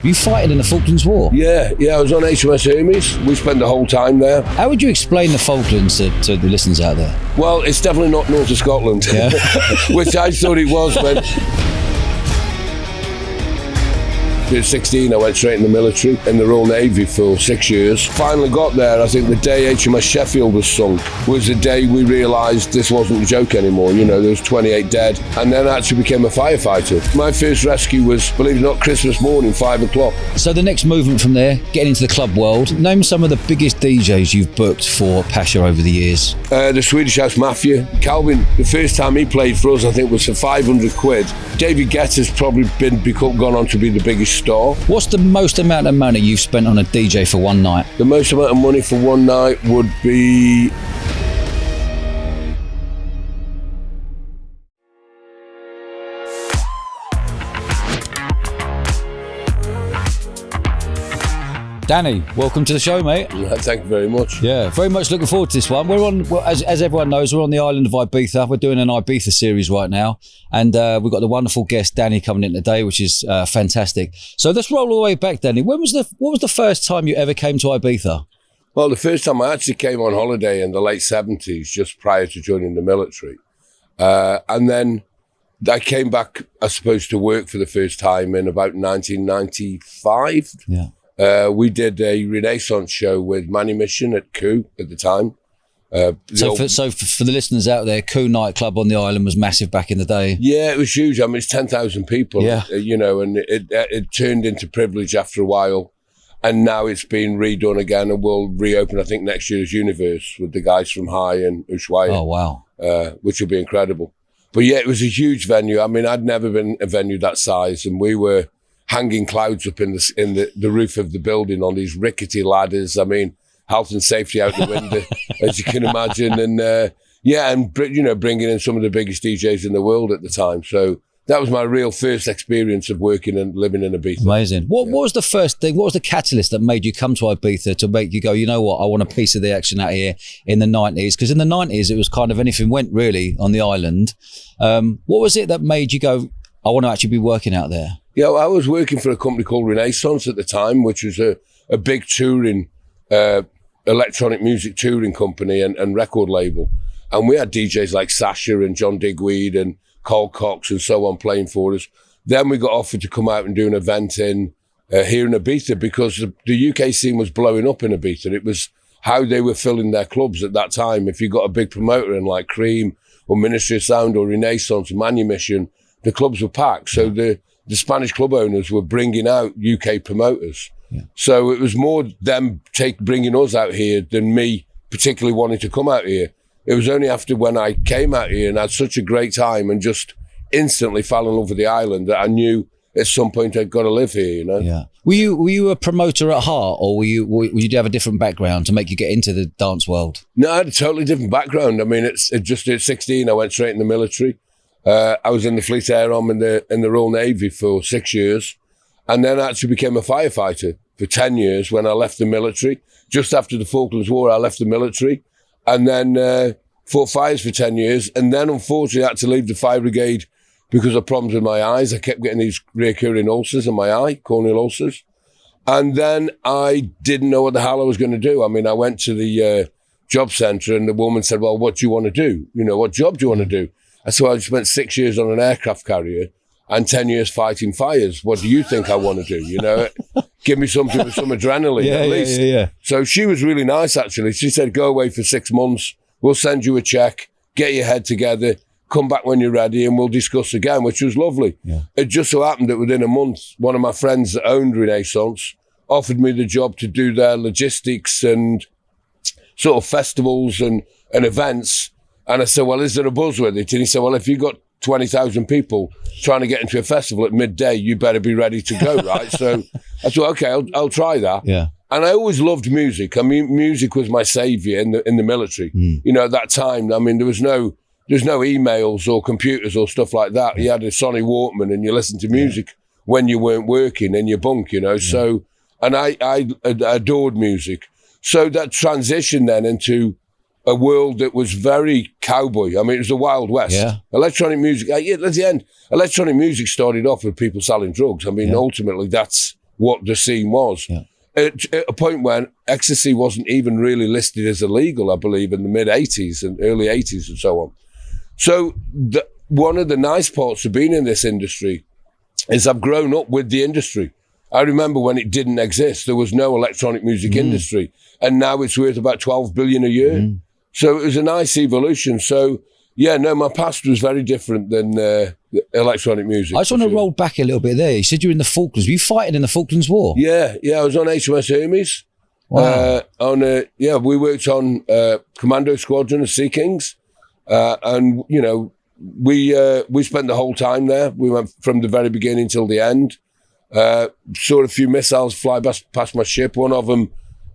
You fighting in the Falklands War? Yeah, I was on HMS Hermes. We spent the whole time there. How would you explain the Falklands to the listeners out there? Well, it's definitely not north of Scotland, yeah. Which I thought it was when... At 16, I went straight in the military, in the Royal Navy for 6 years. Finally got there, I think the day HMS Sheffield was sunk was the day we realised this wasn't a joke anymore. You know, there was 28 dead, and then I actually became a firefighter. My first rescue was, believe it or not, Christmas morning, 5 o'clock. So the next movement from there, getting into the club world, name some of the biggest DJs you've booked for Pacha over the years. The Swedish House Mafia. Calvin, the first time he played for us, I think was for 500 quid. David Guetta's probably gone on to be the biggest star. What's the most amount of money you've spent on a DJ for one night? The most amount of money for one night would be... Danny, welcome to the show, mate. Thank you very much. Yeah, very much looking forward to this one. We're on, as everyone knows, we're on the island of Ibiza. We're doing an Ibiza series right now, and we've got the wonderful guest Danny coming in today, which is fantastic. So let's roll all the way back, Danny. What was the first time you ever came to Ibiza? Well, the first time I actually came on holiday in the late 70s, just prior to joining the military, and then I came back, I suppose, to work for the first time in about 1995. Yeah. We did a Renaissance show with Manumission at Coup at the time. So for the listeners out there, Coup Nightclub on the island was massive back in the day. Yeah, it was huge. I mean, it's 10,000 people, yeah. You know, and it turned into Privilege after a while. And now it's been redone again and will reopen, I think, next year as Universe with the guys from High and Ushuaia. Oh, wow. Which will be incredible. But yeah, it was a huge venue. I mean, I'd never been a venue that size, and we were hanging clouds up in the roof of the building on these rickety ladders. I mean, health and safety out the window, as you can imagine. And and you know, bringing in some of the biggest DJs in the world at the time. So that was my real first experience of working and living in Ibiza. Amazing. What was the first thing? What was the catalyst that made you come to Ibiza to make you go, you know what, I want a piece of the action out here in the 90s? Because in the 90s, it was kind of anything went really on the island. What was it that made you go, I want to actually be working out there? Yeah, I was working for a company called Renaissance at the time, which was a big touring, electronic music touring company and record label. And we had DJs like Sasha and John Digweed and Carl Cox and so on playing for us. Then we got offered to come out and do an event here in Ibiza because the UK scene was blowing up in Ibiza. It was how they were filling their clubs at that time. If you got a big promoter in like Cream or Ministry of Sound or Renaissance or Manumission, the clubs were packed. So the Spanish club owners were bringing out UK promoters. Yeah. So it was more them bringing us out here than me particularly wanting to come out here. It was only after when I came out here and had such a great time and just instantly fell in love with the island that I knew at some point I'd got to live here, you know? Yeah. Were you a promoter at heart, or would you have a different background to make you get into the dance world? No, I had a totally different background. I mean, just at 16, I went straight in the military. I was in the Fleet Air Arm in the Royal Navy for 6 years, and then I actually became a firefighter for 10 years when I left the military. Just after the Falklands War, I left the military, and then fought fires for 10 years, and then unfortunately I had to leave the fire brigade because of problems with my eyes. I kept getting these recurring ulcers in my eye, corneal ulcers, and then I didn't know what the hell I was going to do. I mean, I went to the job centre, and the woman said, well, what do you want to do? You know, what job do you want to do? So I spent 6 years on an aircraft carrier and 10 years fighting fires. What do you think I want to do? You know, give me something with some adrenaline at least. Yeah. So she was really nice, actually. She said, go away for 6 months. We'll send you a check, get your head together, come back when you're ready, and we'll discuss again, which was lovely. Yeah. It just so happened that within a month, one of my friends that owned Renaissance offered me the job to do their logistics and sort of festivals and events. And I said, well, is there a buzz with it? And he said, well, if you've got 20,000 people trying to get into a festival at midday, you better be ready to go, right? So I thought, okay, I'll try that. Yeah. And I always loved music. I mean, music was my savior in the military. You know, at that time, I mean, there's no emails or computers or stuff like that. You had a Sony Walkman and you listened to music when you weren't working in your bunk, you know. Yeah. So, and I adored music. So that transition then into a world that was very cowboy. I mean, it was the Wild West. Yeah. Electronic music, at the end, electronic music started off with people selling drugs. I mean, ultimately, that's what the scene was. Yeah. At a point when Ecstasy wasn't even really listed as illegal, I believe, in the mid-'80s and early '80s and so on. So one of the nice parts of being in this industry is I've grown up with the industry. I remember when it didn't exist, there was no electronic music industry, and now it's worth about 12 billion a year. So it was a nice evolution. So yeah, no, my past was very different than electronic music. I just want to roll back a little bit there. You said you were in the Falklands. Were you fighting in the Falklands War? Yeah, I was on HMS Hermes. Wow. We worked on Commando Squadron of Sea Kings, and you know, we spent the whole time there. We went from the very beginning till the end. Saw a few missiles fly past my ship. One of them,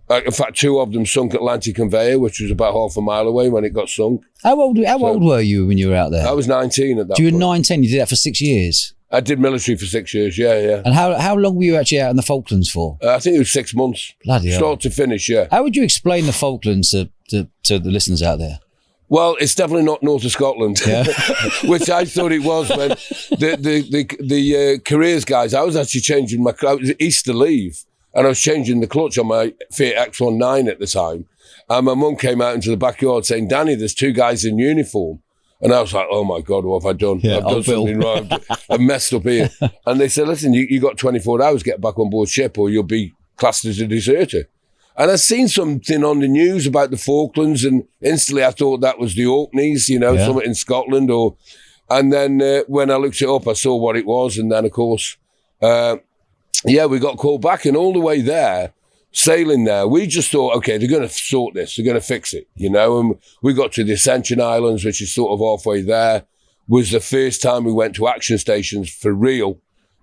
in fact, two of them sunk Atlantic Conveyor, which was about half a mile away when it got sunk. How old were you when you were out there? I was 19 at that point. So you were 19, you did that for 6 years? I did military for 6 years, yeah. And how long were you actually out in the Falklands for? I think it was 6 months. Bloody hell. Start to finish, yeah. How would you explain the Falklands to the listeners out there? Well, it's definitely not north of Scotland, yeah. which I thought it was when the careers guys, I was actually changing I was east to leave, and I was changing the clutch on my Fiat X19 at the time. And my mum came out into the backyard saying, "Danny, there's two guys in uniform." And I was like, "Oh my God, what have I done? Yeah, I've done something wrong. I've messed up here." And they said, "Listen, you got 24 hours, get back on board ship or you'll be classed as a deserter." And I'd seen something on the news about the Falklands, and instantly I thought that was the Orkneys, you know, something in Scotland. And then when I looked it up, I saw what it was. And then, of course, we got called back. And all the way there, sailing there, we just thought, okay, they're going to sort this. They're going to fix it, you know. And we got to the Ascension Islands, which is sort of halfway there. Was the first time we went to action stations for real,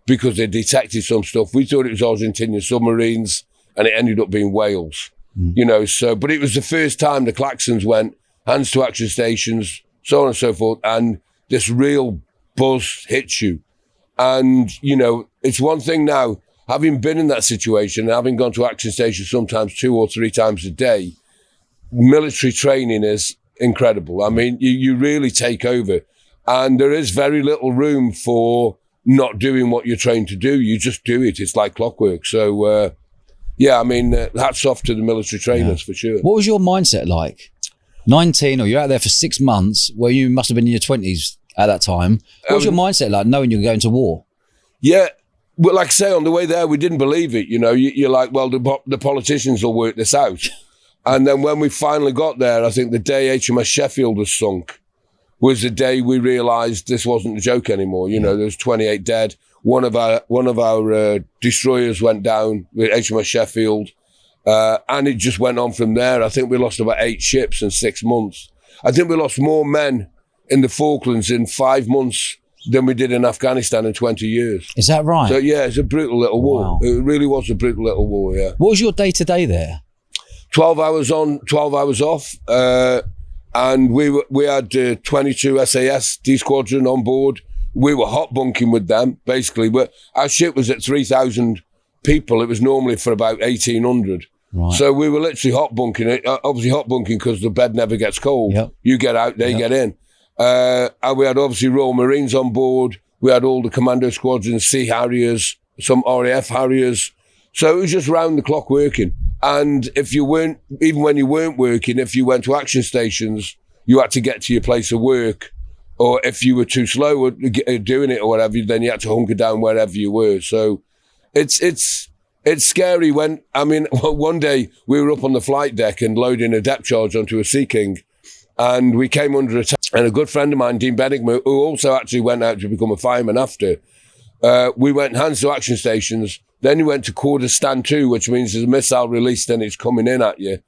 because they detected some stuff. We thought it was Argentinian submarines, and it ended up being Wales, you know. So, but it was the first time the klaxons went, hands to action stations, so on and so forth, and this real buzz hits you. And, you know, it's one thing now, having been in that situation, and having gone to action stations sometimes 2 or 3 times a day, military training is incredible. I mean, you really take over, and there is very little room for not doing what you're trained to do. You just do it. It's like clockwork. So, hats off to the military trainers for sure. What was your mindset like? 19, or you're out there for 6 months, where you must have been in your 20s at that time. What was your mindset like, knowing you're going to war? Yeah, well, like I say, on the way there, we didn't believe it. You know, you're like, well, the politicians will work this out. And then when we finally got there, I think the day HMS Sheffield was sunk was the day we realised this wasn't a joke anymore. You know, there was 28 dead. One of our destroyers went down with HMS Sheffield, and it just went on from there. I think we lost about 8 ships in 6 months. I think we lost more men in the Falklands in 5 months than we did in Afghanistan in 20 years. Is that right? So yeah, it's a brutal little war. Wow. It really was a brutal little war, yeah. What was your day-to-day there? 12 hours on, 12 hours off. And we had 22 SAS D Squadron on board. We were hot bunking with them, basically. Our ship was at 3,000 people. It was normally for about 1,800. Right. So we were literally hot bunking it. Obviously hot bunking because the bed never gets cold. Yep. You get out, they get in. And we had obviously Royal Marines on board. We had all the Commando Squadrons, Sea Harriers, some RAF Harriers. So it was just round the clock working. And if you weren't, even when you weren't working, if you went to action stations, you had to get to your place of work. Or if you were too slow at doing it or whatever, then you had to hunker down wherever you were. So it's scary when, I mean, one day we were up on the flight deck and loading a depth charge onto a Sea King, and we came under attack. And a good friend of mine, Dean Benigman, who also actually went out to become a fireman after, we went hands to action stations. Then we went to quarter stand 2, which means there's a missile released and it's coming in at you.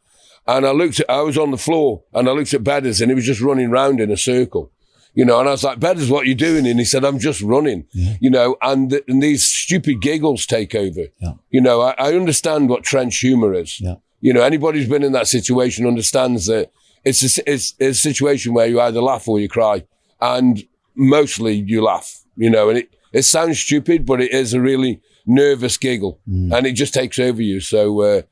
And I was on the floor and I looked at Bedders and he was just running round in a circle. You know, and I was like, Bedders, what are you doing? And he said, I'm just running, you know, and these stupid giggles take over. Yeah. You know, I understand what trench humor is. Yeah. You know, anybody who's been in that situation understands that it's a situation where you either laugh or you cry, and mostly you laugh, you know, and it sounds stupid, but it is a really nervous giggle and it just takes over you. So,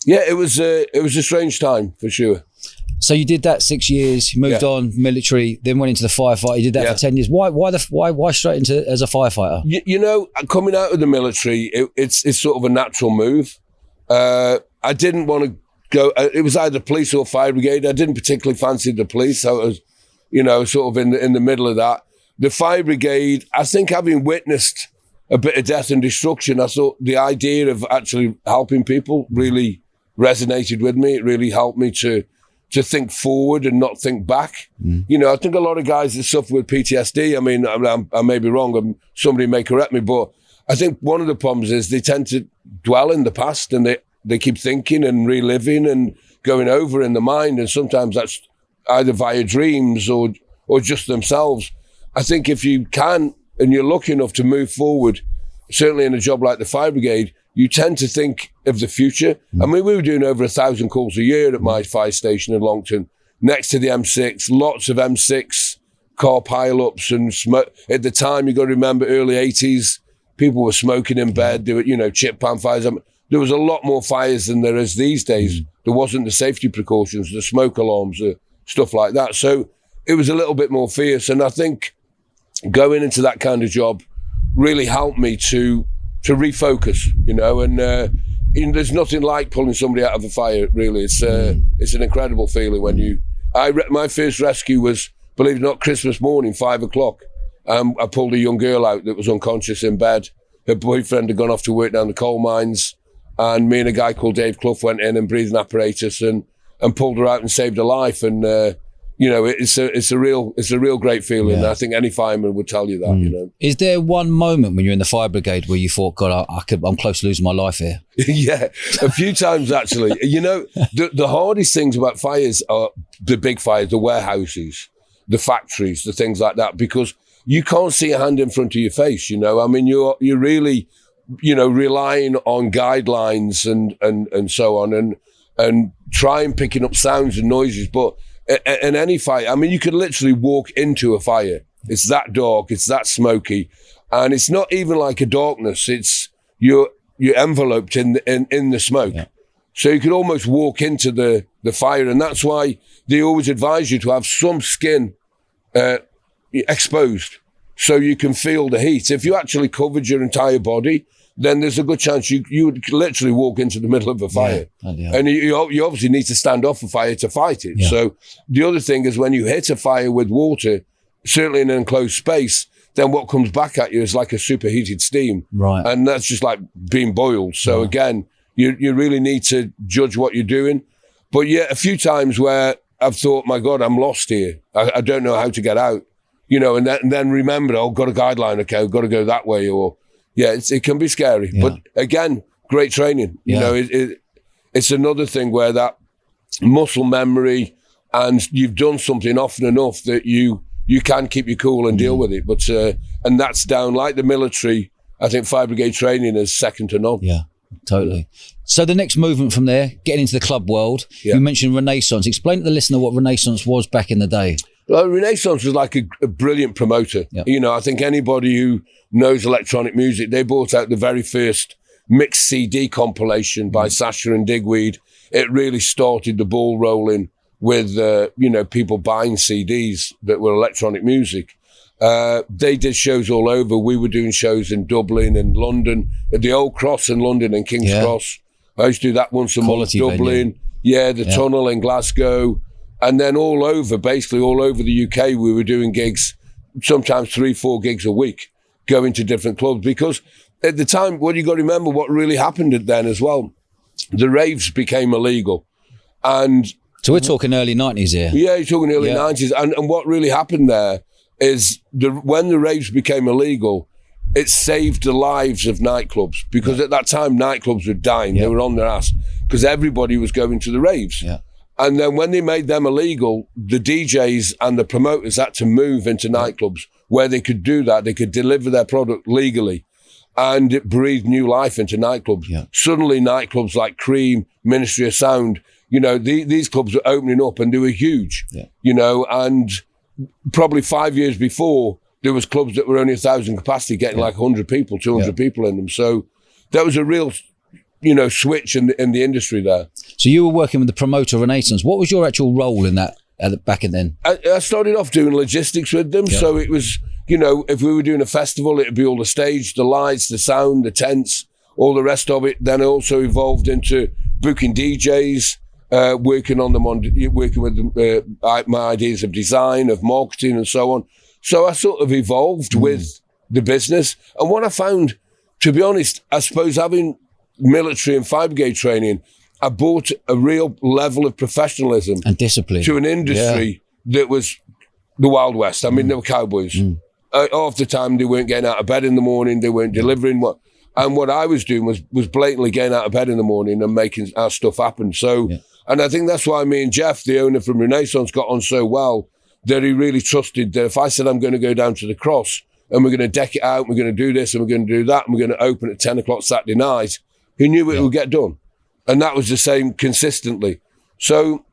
it was a strange time for sure. So you did that 6 years, you moved on, military, then went into the firefighter. You did that for 10 years. Why straight into as a firefighter? You know, coming out of the military, it's sort of a natural move. I didn't want to go. It was either police or fire brigade. I didn't particularly fancy the police. So I was, you know, sort of in the middle of that. The fire brigade, I think, having witnessed a bit of death and destruction, I thought the idea of actually helping people really resonated with me. It really helped me to think forward and not think back. You know, I think a lot of guys that suffer with PTSD, I mean, I may be wrong, and somebody may correct me, but I think one of the problems is they tend to dwell in the past, and they keep thinking and reliving and going over in the mind, and sometimes that's either via dreams or just themselves. I think if you can, and you're lucky enough to move forward, certainly in a job like the fire brigade, you tend to think of the future. I mean, we were doing over 1,000 calls a year at my fire station in Longton, next to the M6, lots of M6 car pile-ups and smoke. At the time, you got to remember, early 80s, people were smoking in bed. There were, you know, chip pan fires. There was a lot more fires than there is these days. There wasn't the safety precautions, the smoke alarms, stuff like that. So it was a little bit more fierce. And I think going into that kind of job really helped me to refocus, you know, and there's nothing like pulling somebody out of a fire, really. It's an incredible feeling when my first rescue was, believe it or not, Christmas morning, 5 o'clock. I pulled a young girl out that was unconscious in bed. Her boyfriend had gone off to work down the coal mines, and me and a guy called Dave Clough went in and breathing apparatus and pulled her out and saved her life. And you know, it's a real great feeling. Yeah. I think any fireman would tell you that. You know, is there one moment when you're in the fire brigade where you thought, God, I'm close to losing my life here? Yeah, a few times actually. You know, the hardest things about fires are the big fires, the warehouses, the factories, the things like that, because you can't see a hand in front of your face. You know, I mean, you're really, you know, relying on guidelines and so on, and trying picking up sounds and noises, but in any fire, I mean, you could literally walk into a fire. It's that dark, it's that smoky, and it's not even like a darkness. It's you're enveloped in the smoke, so you could almost walk into the fire, and that's why they always advise you to have some skin exposed, so you can feel the heat. If you actually covered your entire body, then there's a good chance you would literally walk into the middle of a fire. And you obviously need to stand off a fire to fight it. So the other thing is, when you hit a fire with water, certainly in an enclosed space, then what comes back at you is like a superheated steam. Right. And that's just like being boiled. So again, you really need to judge what you're doing. But yeah, a few times where I've thought, my God, I'm lost here. I don't know how to get out. You know, and then remember, oh, got a guideline, okay, I've got to go that way, or it can be scary, but again, great training. You know, it's another thing where that muscle memory, and you've done something often enough that you can keep your cool and deal with it. But and that's down, like the military. I think fire brigade training is second to none. Yeah, totally. So the next movement from there, getting into the club world. You mentioned Renaissance. Explain to the listener what Renaissance was back in the day. Well, Renaissance was like a brilliant promoter. You know, I think anybody who knows electronic music, they brought out the very first mixed CD compilation by Pacha and Digweed. It really started the ball rolling with, you know, people buying CDs that were electronic music. They did shows all over. We were doing shows in Dublin and London, at the Old Cross in London and King's Cross. I used to do that once a month. Dublin, the Tunnel in Glasgow. And then basically all over the UK, we were doing gigs, sometimes 3-4 gigs a week, going to different clubs. Because at the time, what you got to remember, what really happened then as well, the raves became illegal. And so we're talking early 90s here. Yeah, you're talking early 90s. And what really happened there is when the raves became illegal, it saved the lives of nightclubs. Because at that time, nightclubs were dying. They were on their ass because everybody was going to the raves. And then when they made them illegal, the DJs and the promoters had to move into nightclubs where they could do that. They could deliver their product legally, and it breathed new life into nightclubs. Suddenly nightclubs like Cream, Ministry of Sound, you know, these clubs were opening up, and they were huge, you know, and probably 5 years before, there was clubs that were only 1,000 capacity getting like 100 people, 200 people in them. So that was a real switch in the industry there. So you were working with the promoter Renaissance. What was your actual role in that back in then? I started off doing logistics with them. Yeah. So it was, if we were doing a festival, it'd be all the stage, the lights, the sound, the tents, all the rest of it. Then I also evolved into booking DJs, working with my ideas of design, of marketing and so on. So I sort of evolved with the business. And what I found, to be honest, I suppose having military and fire brigade training, I brought a real level of professionalism and discipline to an industry that was the Wild West. I mean, they were cowboys. Half the time they weren't getting out of bed in the morning, they weren't delivering what I was doing was blatantly getting out of bed in the morning and making our stuff happen. So, and I think that's why me and Jeff, the owner from Renaissance, got on so well, that he really trusted that if I said I'm going to go down to the Cross and we're going to deck it out, we're going to do this and we're going to do that, and we're going to open at 10 o'clock Saturday night, he knew it would get done. And that was the same consistently. So,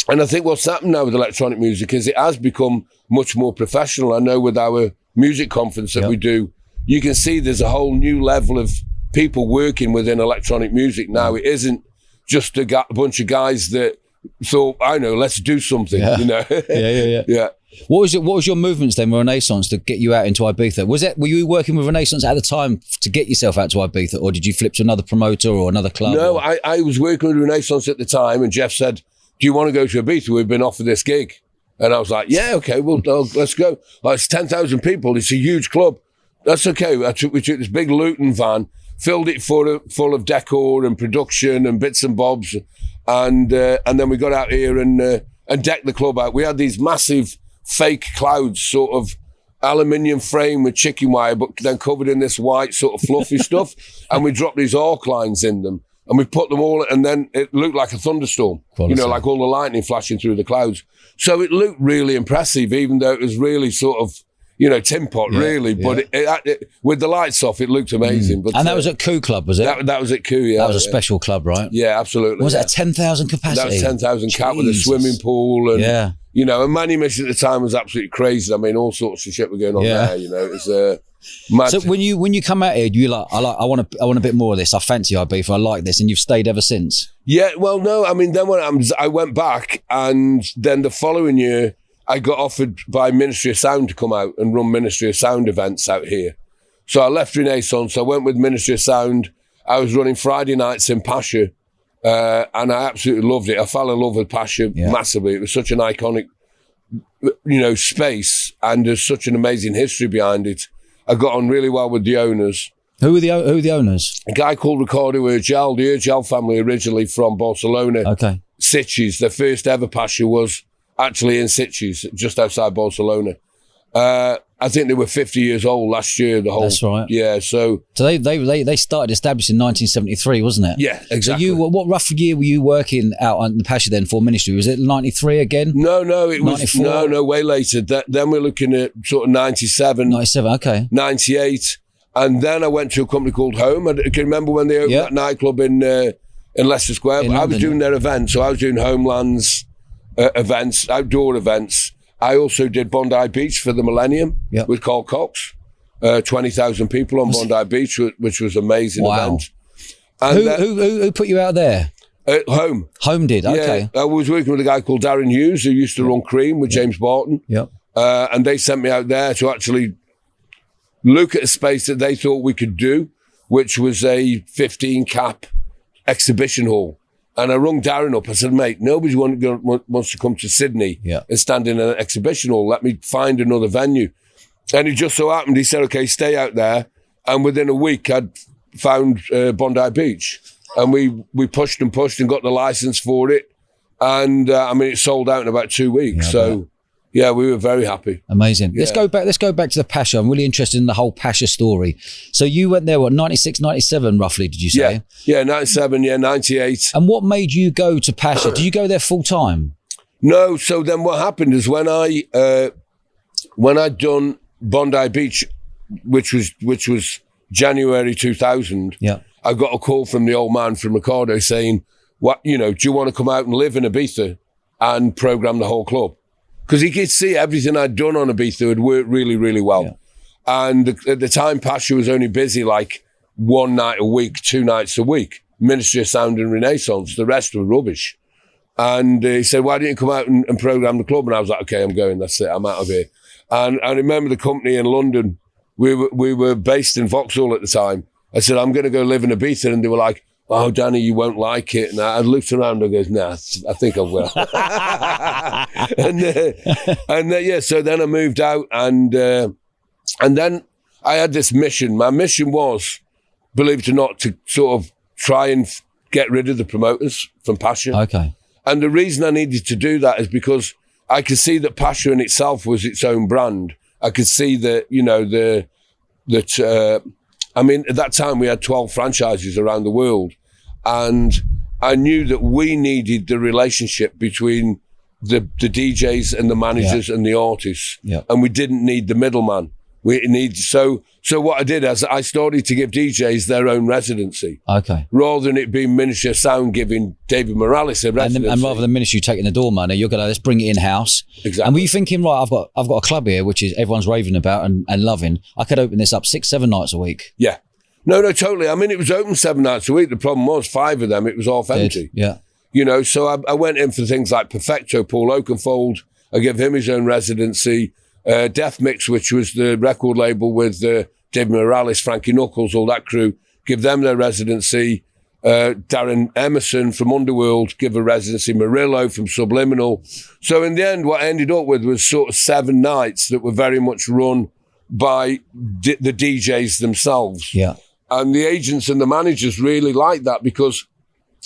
and I think what's happened now with electronic music is it has become much more professional. I know with our music conference that we do, you can see there's a whole new level of people working within electronic music now. It isn't just a bunch of guys that thought, I know, let's do something, Yeah. What was your movements then with Renaissance to get you out into Ibiza? Were you working with Renaissance at the time to get yourself out to Ibiza, or did you flip to another promoter or another club? No, I was working with Renaissance at the time, and Jeff said, do you want to go to Ibiza? We've been offered this gig. And I was like, yeah, okay, well, let's go. Like, it's 10,000 people. It's a huge club. That's okay. We took this big Luton van, filled it full of decor and production and bits and bobs. And then we got out here and decked the club out. We had these massive fake clouds, sort of aluminium frame with chicken wire, but then covered in this white sort of fluffy stuff. And we dropped these arc lines in them. And we put them all, and then it looked like a thunderstorm. Quality. Like all the lightning flashing through the clouds. So it looked really impressive, even though it was really sort of, tin pot, really. But it, with the lights off, it looked amazing. But, and that was at Coup Club, was it? That was at Coup, yeah. That was a special club, right? Yeah, absolutely. Was it a 10,000 capacity? That was 10,000 cap with a swimming pool. And, and Manny Mission at the time was absolutely crazy. I mean, all sorts of shit were going on there, It was... mad. So when you come out here, you're like, I want a bit more of this. I fancy Ibiza. I like this, and you've stayed ever since. Yeah, well, no, I mean, then when I went back, and then the following year, I got offered by Ministry of Sound to come out and run Ministry of Sound events out here. So I left Renaissance. I went with Ministry of Sound. I was running Friday nights in Pacha, and I absolutely loved it. I fell in love with Pacha massively. It was such an iconic, space, and there's such an amazing history behind it. I got on really well with the owners. Who are the owners? A guy called Ricardo Urgel, the Urgel family, originally from Barcelona. Okay. Sitges. Their first ever Pacha was actually in Sitges, just outside Barcelona. I think they were 50 years old last year. That's right. Yeah, so they started establishing in 1973, wasn't it? Yeah, exactly. So what rough year were you working out on the Pacha then for ministry? Was it 93 again? No, it was 94? No, way later. Then we're looking at sort of 97. 97, okay. 98. And then I went to a company called Home. I can remember when they opened that nightclub in Leicester Square. I was doing their events, so I was doing Homeland's events, outdoor events. I also did Bondi Beach for the Millennium with Carl Cox. 20,000 people on Bondi Beach, which was an amazing event. And who put you out there? Home. Home did, okay. I was working with a guy called Darren Hughes, who used to run Cream with James Barton. Yep. And they sent me out there to actually look at a space that they thought we could do, which was a 15 cap exhibition hall. And I rung Darren up. I said, mate, nobody wants to come to Sydney and stand in an exhibition hall. Let me find another venue. And it just so happened, he said, okay, stay out there. And within a week, I'd found Bondi Beach. And we pushed and got the license for it. And it sold out in about 2 weeks. Yeah, we were very happy. Amazing. Yeah. Let's go back to the Pacha. I'm really interested in the whole Pacha story. So you went there, 96, 97 roughly, did you say? Yeah, 97, 98. And what made you go to Pacha? Did you go there full time? No, so then what happened is when I'd done Bondi Beach, which was January 2000, I got a call from the old man from Ricardo saying, do you want to come out and live in Ibiza and program the whole club? Because he could see everything I'd done on Ibiza had worked really, really well. Yeah. And at the time, Pacha was only busy like 1 night a week, 2 nights a week, Ministry of Sound and Renaissance. The rest were rubbish. And he said, why didn't you come out and program the club? And I was like, okay, I'm going. That's it. I'm out of here. And I remember the company in London. We were based in Vauxhall at the time. I said, I'm going to go live in Ibiza. And they were like, oh, Danny, you won't like it. And I looked around and goes, nah, I think I will. So then I moved out. And then I had this mission. My mission was, believe it or not, to sort of try and get rid of the promoters from Pacha. Okay. And the reason I needed to do that is because I could see that Pacha in itself was its own brand. I could see that, at that time we had 12 franchises around the world. And I knew that we needed the relationship between the DJs and the managers and the artists. Yeah. And we didn't need the middleman. So what I did is I started to give DJs their own residency. Okay. Rather than it being Ministry of Sound giving David Morales a residency. And rather than Ministry taking the door money, you're going to let's bring it in-house. Exactly. And were you thinking, right, I've got a club here, which is everyone's raving about and loving. I could open this up 6-7 nights a week. Yeah. No, totally. I mean, it was open 7 nights a week. The problem was 5 of them, it was half empty. Yeah. So I went in for things like Perfecto, Paul Oakenfold. I gave him his own residency. Death Mix, which was the record label with David Morales, Frankie Knuckles, all that crew, give them their residency. Darren Emerson from Underworld give a residency. Murillo from Subliminal. So in the end, what I ended up with was sort of 7 nights that were very much run by the DJs themselves. Yeah. And the agents and the managers really liked that because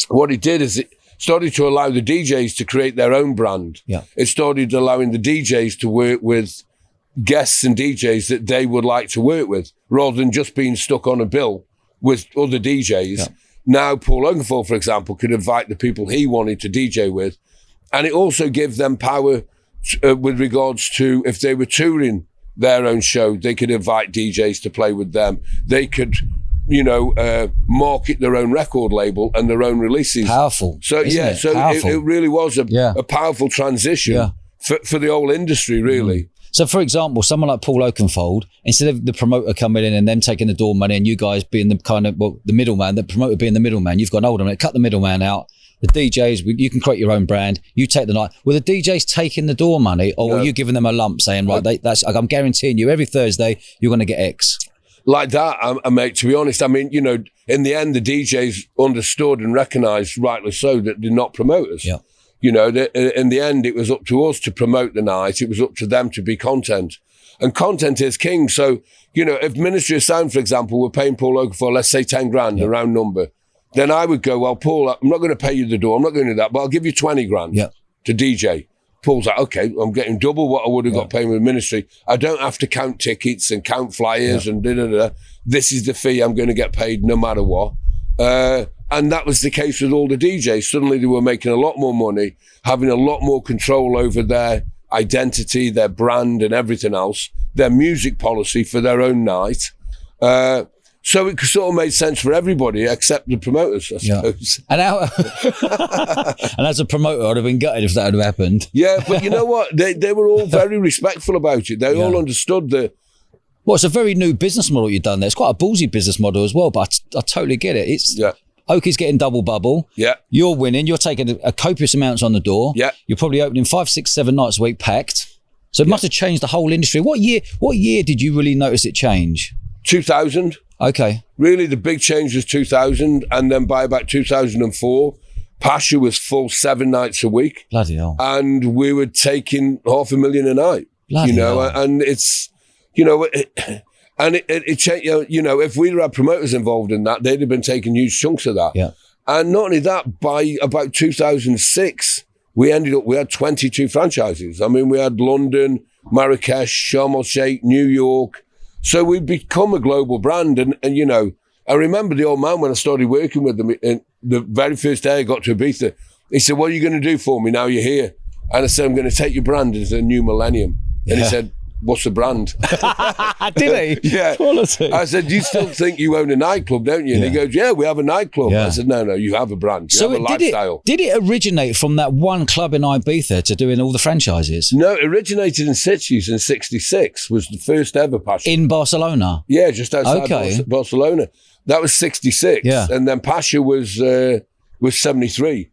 what it did is it started to allow the DJs to create their own brand. Yeah. It started allowing the DJs to work with guests and DJs that they would like to work with, rather than just being stuck on a bill with other DJs. Yeah. Now, Paul Oakenfold, for example, could invite the people he wanted to DJ with. And it also gave them power with regards to if they were touring their own show, they could invite DJs to play with them. They could, market their own record label and their own releases. Powerful. So, it really was a powerful transition for the whole industry, really. Mm. So, for example, someone like Paul Oakenfold, instead of the promoter coming in and them taking the door money and you guys being the kind of, the middleman, the promoter being the middleman, you've gone, hold on a minute, cut the middleman out. The DJs, you can create your own brand. You take the night. Were the DJs taking the door money, or were you giving them a lump, saying, right, I'm guaranteeing you every Thursday you're going to get X? Like that, mate. To be honest, I mean, in the end, the DJs understood and recognised, rightly so, that they're not promoters. Yeah. In the end, it was up to us to promote the night. It was up to them to be content, and content is king. So, if Ministry of Sound, for example, were paying Paul Oakenfold, let's say 10 grand, a round number. Then I would go, well, Paul, I'm not going to pay you the door. I'm not going to do that, but I'll give you 20 grand to DJ. Paul's like, okay, I'm getting double what I would have got paying with Ministry. I don't have to count tickets and count flyers and da-da-da. This is the fee I'm going to get paid no matter what. And that was the case with all the DJs. Suddenly they were making a lot more money, having a lot more control over their identity, their brand and everything else, their music policy for their own night. So it sort of made sense for everybody except the promoters, I suppose. And and as a promoter, I'd have been gutted if that had happened. Yeah, but you know what? They were all very respectful about it. They all understood the... Well, it's a very new business model you've done there. It's quite a ballsy business model as well, but I totally get it. It's Oakie's getting double bubble. Yeah. You're winning. You're taking a copious amounts on the door. Yeah. You're probably opening 5, 6, 7 nights a week packed. So it must have changed the whole industry. What year did you really notice it change? 2000. Okay. Really, the big change was 2000, and then by about 2004, Pacha was full 7 nights a week. Bloody hell. And we were taking $500,000 a night. Bloody hell. And it's, it changed, if we'd had promoters involved in that, they'd have been taking huge chunks of that. Yeah. And not only that, by about 2006, we had 22 franchises. I mean, we had London, Marrakesh, Sharm el-Sheikh, New York. So we've become a global brand. And I remember the old man when I started working with them, and the very first day I got to Ibiza, he said, what are you going to do for me now you're here? And I said, I'm going to take your brand into the new millennium. And he said, what's the brand? Did he? Yeah. Quality. I said, you still think you own a nightclub, don't you? And he goes, yeah, we have a nightclub. I said, no, you have a brand. You have a lifestyle. Did it originate from that one club in Ibiza to doing all the franchises? No, it originated in Sitges in 66, was the first ever Pacha. In Barcelona? Yeah, just outside Barcelona. That was 66. Yeah. And then Pacha was 73.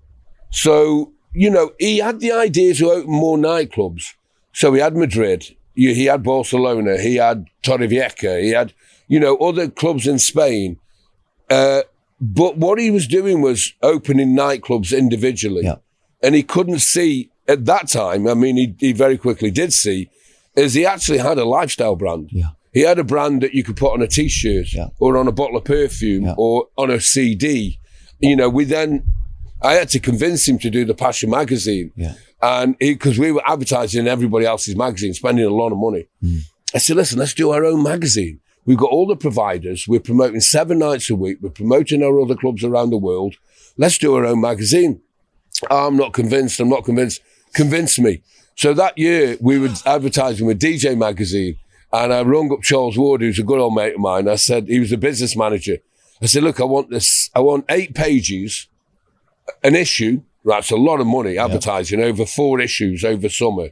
So, you know, he had the idea to open more nightclubs. So he had Madrid, he had Barcelona, he had Torrevieja, he had, you know, other clubs in Spain. But what he was doing was opening nightclubs individually. Yeah. And he couldn't see at that time, I mean, he very quickly did see, is he actually had a lifestyle brand. Yeah. He had a brand that you could put on a T-shirt or on a bottle of perfume or on a CD. You know, I had to convince him to do the Pacha magazine. Yeah. And because we were advertising in everybody else's magazine, spending a lot of money. I said, listen, let's do our own magazine. We've got all the providers. We're promoting 7 nights a week. We're promoting our other clubs around the world. Let's do our own magazine. I'm not convinced. Convince me. So that year we were advertising with DJ Magazine, and I rung up Charles Ward, who's a good old mate of mine. I said, he was a business manager. I said, look, I want 8 pages, an issue. Right, it's a lot of money advertising over 4 issues over summer.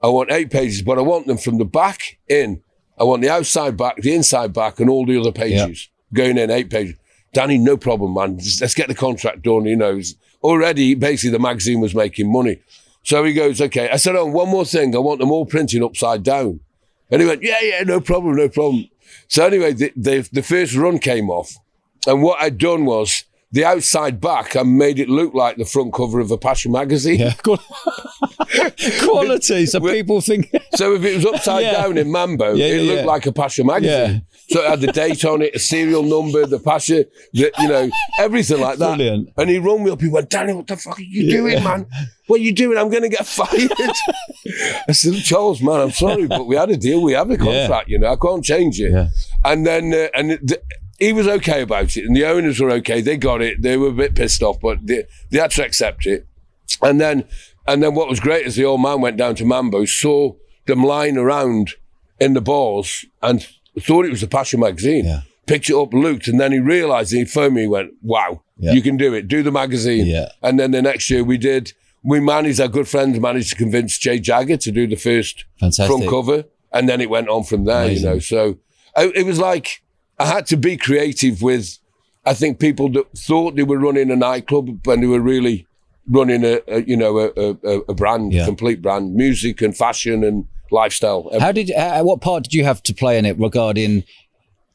I want 8 pages, but I want them from the back in. I want the outside back, the inside back, and all the other pages going in 8 pages. Danny, no problem, man. Let's get the contract done. You know, already basically the magazine was making money. So he goes, okay. I said, oh, one more thing. I want them all printed upside down. And he went, yeah, no problem. So anyway, the first run came off. And what I'd done was the outside back, I made it look like the front cover of a Pacha magazine. Yeah, quality. So people think. So if it was upside down in Mambo, it looked like a Pacha magazine. Yeah. So it had the date on it, a serial number, the Pacha, you know, everything like that. Brilliant. And he rung me up. He went, Danny, what the fuck are you doing, man? What are you doing? I'm going to get fired. I said, Charles, man, I'm sorry, but we had a deal. We have a contract, you know. I can't change it. Yeah. And then, he was okay about it, and the owners were okay. They got it. They were a bit pissed off, but they had to accept it. And then what was great is the old man went down to Mambo, saw them lying around in the bars, and thought it was the Pacha magazine. Yeah. Picked it up, looked, and then he realised, and he phoned me, he went, wow, you can do it. Do the magazine. Yeah. And then the next year our good friends managed to convince Jay Jagger to do the first front cover, and then it went on from there. Amazing. You know. So it was like, I had to be creative with, I think, people that thought they were running a nightclub when they were really running a brand, a complete brand, music and fashion and lifestyle. What part did you have to play in it regarding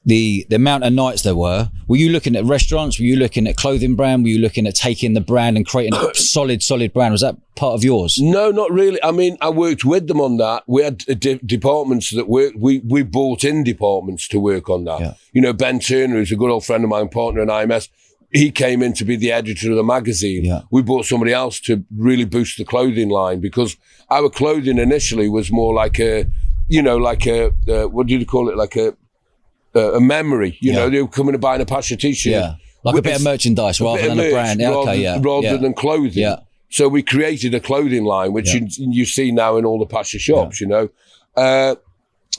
the amount of nights there were? Were you looking at restaurants? Were you looking at clothing brand? Were you looking at taking the brand and creating a solid brand? Was that part of yours? No, not really. I mean, I worked with them on that. We had departments that worked. We bought in departments to work on that. Yeah. You know, Ben Turner, who's a good old friend of mine, partner in IMS, he came in to be the editor of the magazine. Yeah. We bought somebody else to really boost the clothing line, because our clothing initially was more like what do you call it? Like a memory, you know, they were coming and buying a Pacha t-shirt. Like a bit of merchandise rather than a brand. Rather than clothing. Yeah. So we created a clothing line, which you see now in all the Pacha shops, you know.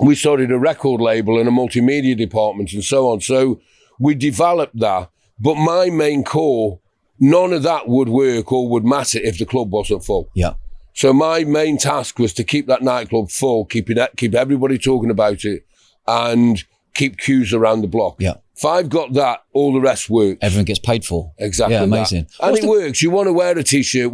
We started a record label and a multimedia department and so on. So we developed that. But my main core, none of that would work or would matter if the club wasn't full. Yeah. So my main task was to keep that nightclub full, keep everybody talking about it, and keep queues around the block. Yeah. If I've got that, all the rest works. Everyone gets paid for. Exactly. Yeah, amazing. And it works. You want to wear a t-shirt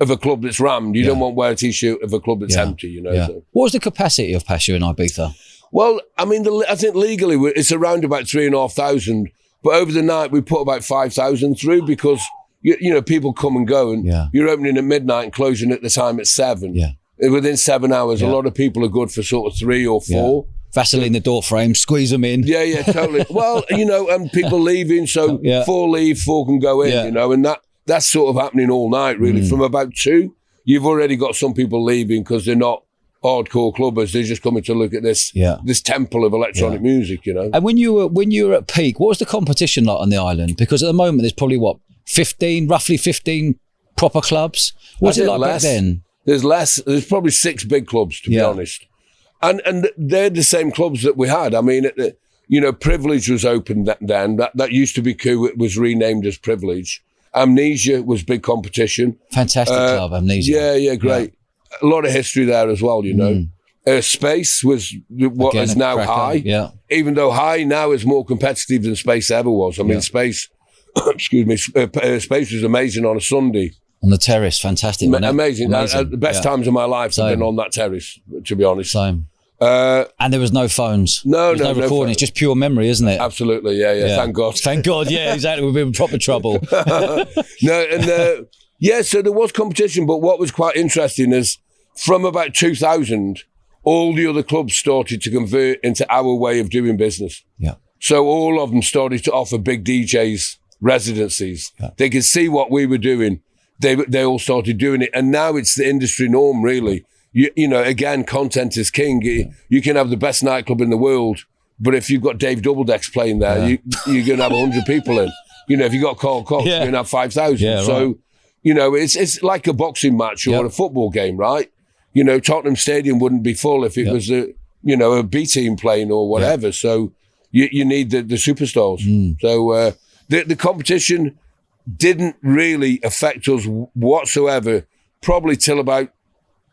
of a club that's rammed. You don't want to wear a t-shirt of a club that's empty, you know. Yeah. So. What was the capacity of Pacha in Ibiza? Well, I mean, I think legally it's around about 3,500. But over the night, we put about 5,000 through, because, you know, people come and go, and you're opening at midnight and closing at the time at 7. Yeah. Within 7 hours, a lot of people are good for sort of 3 or 4. Vaseline the door frame, squeeze them in. Yeah, totally. Well, you know, and people leaving, so 4 leave, 4 can go in, you know, and that's sort of happening all night, really. From about 2, you've already got some people leaving because they're not hardcore clubbers. They're just coming to look at this temple of electronic music, you know. And when you were at peak, what was the competition like on the island? Because at the moment, there's probably, roughly 15 proper clubs? What's it like back then? There's less. There's probably 6 big clubs, to be honest. And they're the same clubs that we had. I mean, you know, Privilege was open then. That used to be Coup. It was renamed as Privilege. Amnesia was big competition. Fantastic club, Amnesia. Yeah, great. Yeah. A lot of history there as well, you know. Space was what is now High. Yeah. even though high now is more competitive than Space ever was. I mean, Space, excuse me, Space was amazing on a Sunday. On the terrace, fantastic. Amazing. The best times of my life have been on that terrace, to be honest. Same. And there was no phones. No recording. It's just pure memory, isn't it? Absolutely, yeah. Thank God. Thank God, yeah, exactly. We've been in proper trouble. So there was competition, but what was quite interesting is from about 2000, all the other clubs started to convert into our way of doing business. Yeah. So all of them started to offer big DJs residencies. Yeah. They could see what we were doing. They all started doing it, and now it's the industry norm, really. You know, again, content is king. You can have the best nightclub in the world, but if you've got Dave Doubledex playing there, you're going to have 100 people in. You know, if you've got Carl Cox, you're going to have 5,000. Yeah, so, right. You know, it's like a boxing match or a football game, right? You know, Tottenham Stadium wouldn't be full if it was a B team playing or whatever. So you need the superstars. So the competition didn't really affect us whatsoever, probably till about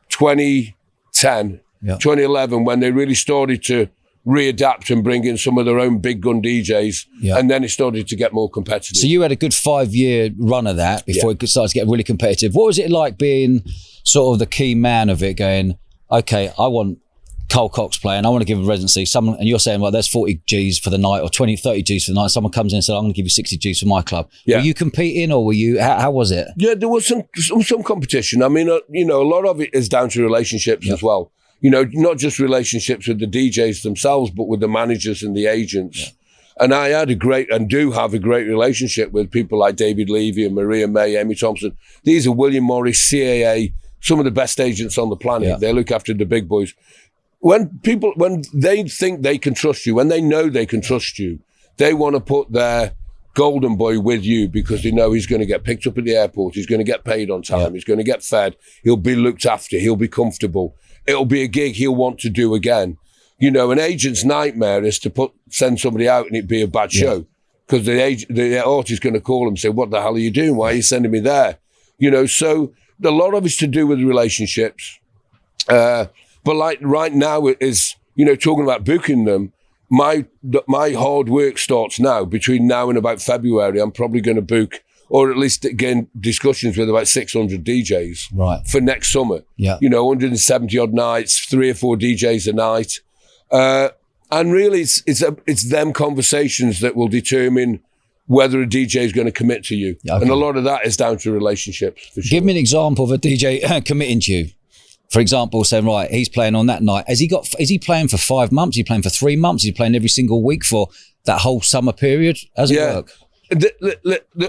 2010, 2011, when they really started to readapt and bring in some of their own big gun DJs, and then it started to get more competitive. So you had a good 5-year run of that before it started to get really competitive. What was it like being sort of the key man of it, going, okay, I want Carl Cox playing, I want to give a residency, someone, and you're saying, well, there's 40 G's for the night or 20, 30 G's for the night. Someone comes in and said, I'm going to give you 60 G's for my club. Were you competing, or were you, how was it? Yeah, there was some competition. I mean, you know, a lot of it is down to relationships as well. You know, not just relationships with the DJs themselves, but with the managers and the agents. And I had do have a great relationship with people like David Levy and Maria May, Amy Thompson. These are William Morris, CAA, some of the best agents on the planet. They look after the big boys. When they think they can trust you, when they know they can trust you, they want to put their golden boy with you because they know he's going to get picked up at the airport, he's going to get paid on time, he's going to get fed, he'll be looked after, he'll be comfortable. It'll be a gig he'll want to do again. You know, an agent's nightmare is to send somebody out and it be a bad show, because the artist is going to call him and say, what the hell are you doing? Why are you sending me there? You know, so a lot of it's to do with relationships. But like right now it is, you know, talking about booking them, my hard work starts now. Between now and about February, I'm probably going to book, or at least again, discussions with about 600 DJs for next summer. Yeah. You know, 170 odd nights, 3 or 4 DJs a night. And really it's them conversations that will determine whether a DJ is going to commit to you. Okay. And a lot of that is down to relationships, for sure. Give me an example of a DJ committing to you. For example, saying, right, he's playing on that night. Is he playing for 5 months? Is he playing for 3 months? Is he playing every single week for that whole summer period? How does it work?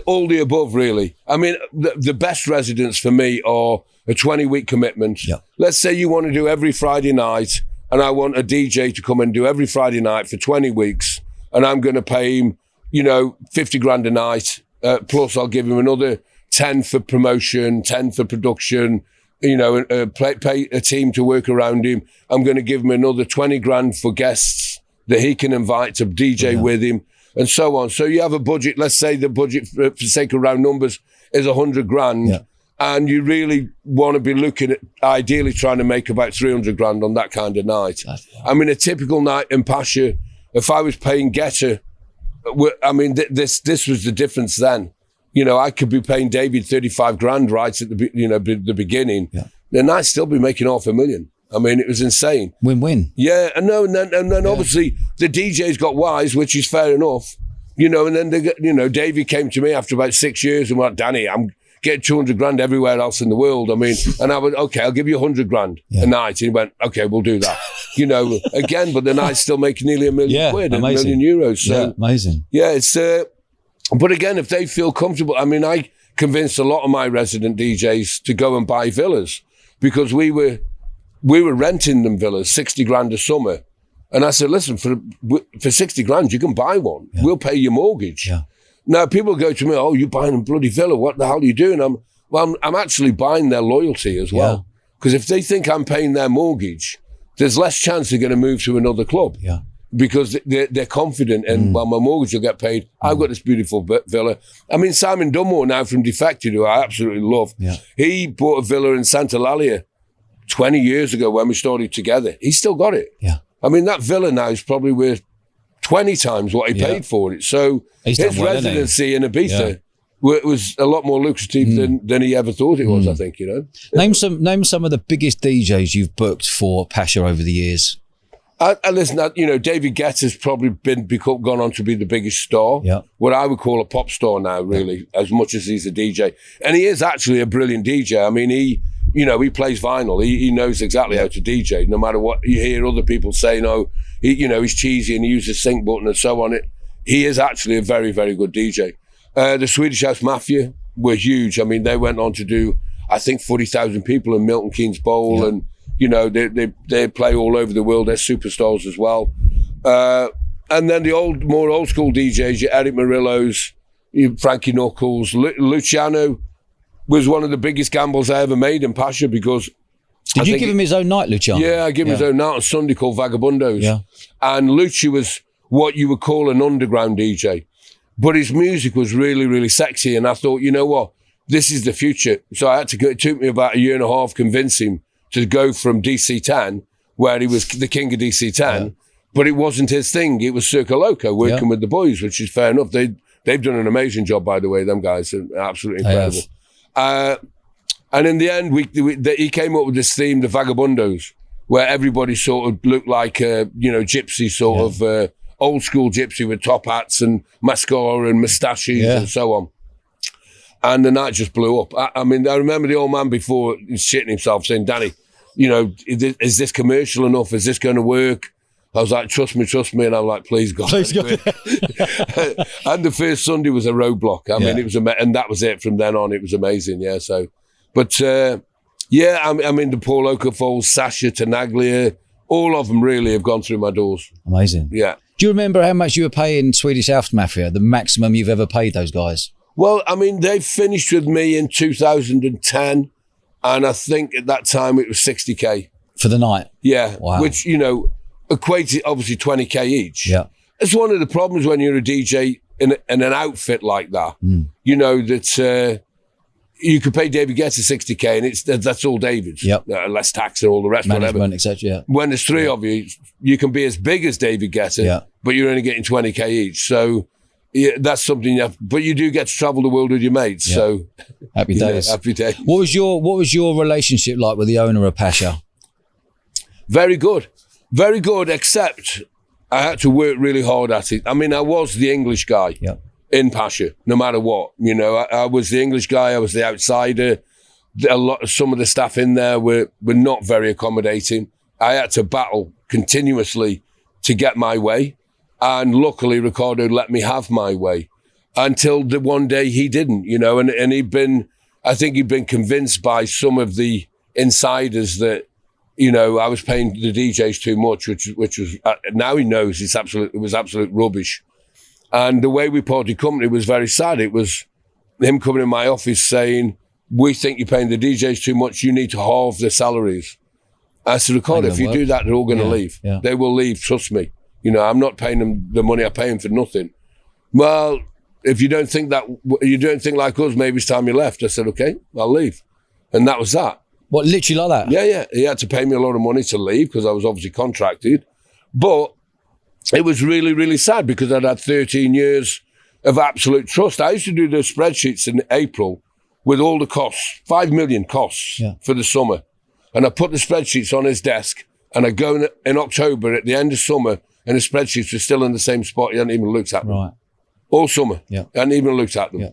All the above, really. I mean, the best residents for me are a 20-week commitment. Yeah. Let's say you want to do every Friday night, and I want a DJ to come and do every Friday night for 20 weeks, and I'm going to pay him, you know, 50 grand a night, plus I'll give him another 10 for promotion, 10 for production, you know, pay a team to work around him. I'm going to give him another 20 grand for guests that he can invite to DJ with him, and so on. So you have a budget. Let's say the budget, for the sake of round numbers, is 100 grand. And you really want to be looking at ideally trying to make about 300 grand on that kind of night. I mean, a typical night in Pacha, if I was paying Guetta, I mean, this was the difference then. You know, I could be paying David 35 grand right at the beginning. The night still be making $500,000. I mean, it was insane. Win-win. Yeah, and then obviously the DJs got wise, which is fair enough. You know, and then David came to me after about 6 years and went, Danny, I'm getting 200 grand everywhere else in the world. I mean, and I went, okay, I'll give you 100 grand a night. And he went, okay, we'll do that. You know, again, but the night's still making nearly £1 million quid, £1 million. So, amazing. Yeah, it's, but again, if they feel comfortable, I mean, I convinced a lot of my resident DJs to go and buy villas, because we were renting them villas, 60 grand a summer. And I said, listen, for 60 grand, you can buy one. We'll pay your mortgage. Now, people go to me, oh, you're buying a bloody villa. What the hell are you doing? I'm actually buying their loyalty as well. Because if they think I'm paying their mortgage, there's less chance they're going to move to another club. Because they're confident in, well, my mortgage will get paid. I've got this beautiful villa. I mean, Simon Dunmore now from Defected, who I absolutely love, he bought a villa in Santa Lalia 20 years ago when we started together. He's still got it. I mean, that villa now is probably worth 20 times what he paid for it. So He's his done well, hasn't he? residency in Ibiza was a lot more lucrative than he ever thought it was, I think, you know. Name some of the biggest DJs you've booked for Pacha over the years. And listen, you know, David Guetta's probably gone on to be the biggest star. Yeah. What I would call a pop star now, really, as much as he's a DJ. And he is actually a brilliant DJ. I mean, he plays vinyl. He knows exactly how to DJ, no matter what you hear other people say, no, he's cheesy and he uses sync button and so on. He is actually a very, very good DJ. The Swedish House Mafia were huge. I mean, they went on to do, I think, 40,000 people in Milton Keynes Bowl, and you know, they play all over the world. They're superstars as well. And then the more old school DJs, your Eric Murillo's, your Frankie Knuckles, Luciano was one of the biggest gambles I ever made in Pacha, because Did you give him his own night, Luciano? Yeah, I gave him his own night on Sunday called Vagabundos. Yeah. And Luci was what you would call an underground DJ. But his music was really, really sexy. And I thought, you know what? This is the future. So I had to go, it took me about a year and a half to convince him to go from DC10, where he was the king of DC10, but it wasn't his thing. It was Circo Loco, working with the boys, which is fair enough. They've done an amazing job, by the way. Them guys are absolutely incredible. And in the end, he came up with this theme, the Vagabundos, where everybody sort of looked like gypsy sort of old school gypsy with top hats and mascara and moustaches and so on. And the night just blew up. I mean, I remember the old man before shitting himself saying, Danny, you know, is this commercial enough? Is this going to work? I was like, trust me. And I'm like, please God. Please God. And the first Sunday was a roadblock. I mean, it was, and that was it from then on. It was amazing. Yeah. So, but I mean, the Paul Okafols, Sasha, Tenaglia, all of them really have gone through my doors. Amazing. Yeah. Do you remember how much you were paying Swedish House Mafia, the maximum you've ever paid those guys? Well, I mean, they finished with me in 2010, and I think at that time it was 60K. For the night? Yeah. Wow. Which, you know, equates obviously 20K each. Yeah. It's one of the problems when you're a DJ in an outfit like that. You know, that you could pay David Guetta 60K and that's all David's. Yep. Less tax and all the rest, management, etc. When there's three of you, you can be as big as David Guetta, but you're only getting 20K each. So that's something but you do get to travel the world with your mates. So happy days. Happy days. What was your relationship like with the owner of Pacha? Very good, except I had to work really hard at it. I mean, I was the English guy in Pacha, no matter what. You know, I was the English guy. I was the outsider. Some of the staff in there were not very accommodating. I had to battle continuously to get my way. And luckily, Ricardo let me have my way until the one day he didn't, you know, and I think he'd been convinced by some of the insiders that, you know, I was paying the DJs too much, which was, now he knows it was absolute rubbish. And the way we parted company was very sad. It was him coming in my office saying, we think you're paying the DJs too much, you need to halve their salaries. I said, Ricardo, if you do that, they're all going to leave. Yeah. They will leave, trust me. You know, I'm not paying them the money I pay them for nothing. Well, if you don't think like us, maybe it's time you left. I said, okay, I'll leave. And that was that. What, literally like that? Yeah. He had to pay me a lot of money to leave because I was obviously contracted. But it was really, really sad because I'd had 13 years of absolute trust. I used to do those spreadsheets in April with all the costs, 5 million costs for the summer. And I put the spreadsheets on his desk and I go in October at the end of summer and the spreadsheets were still in the same spot. He hadn't even looked at them. Right. All summer. Yeah. He hadn't even looked at them. Yeah.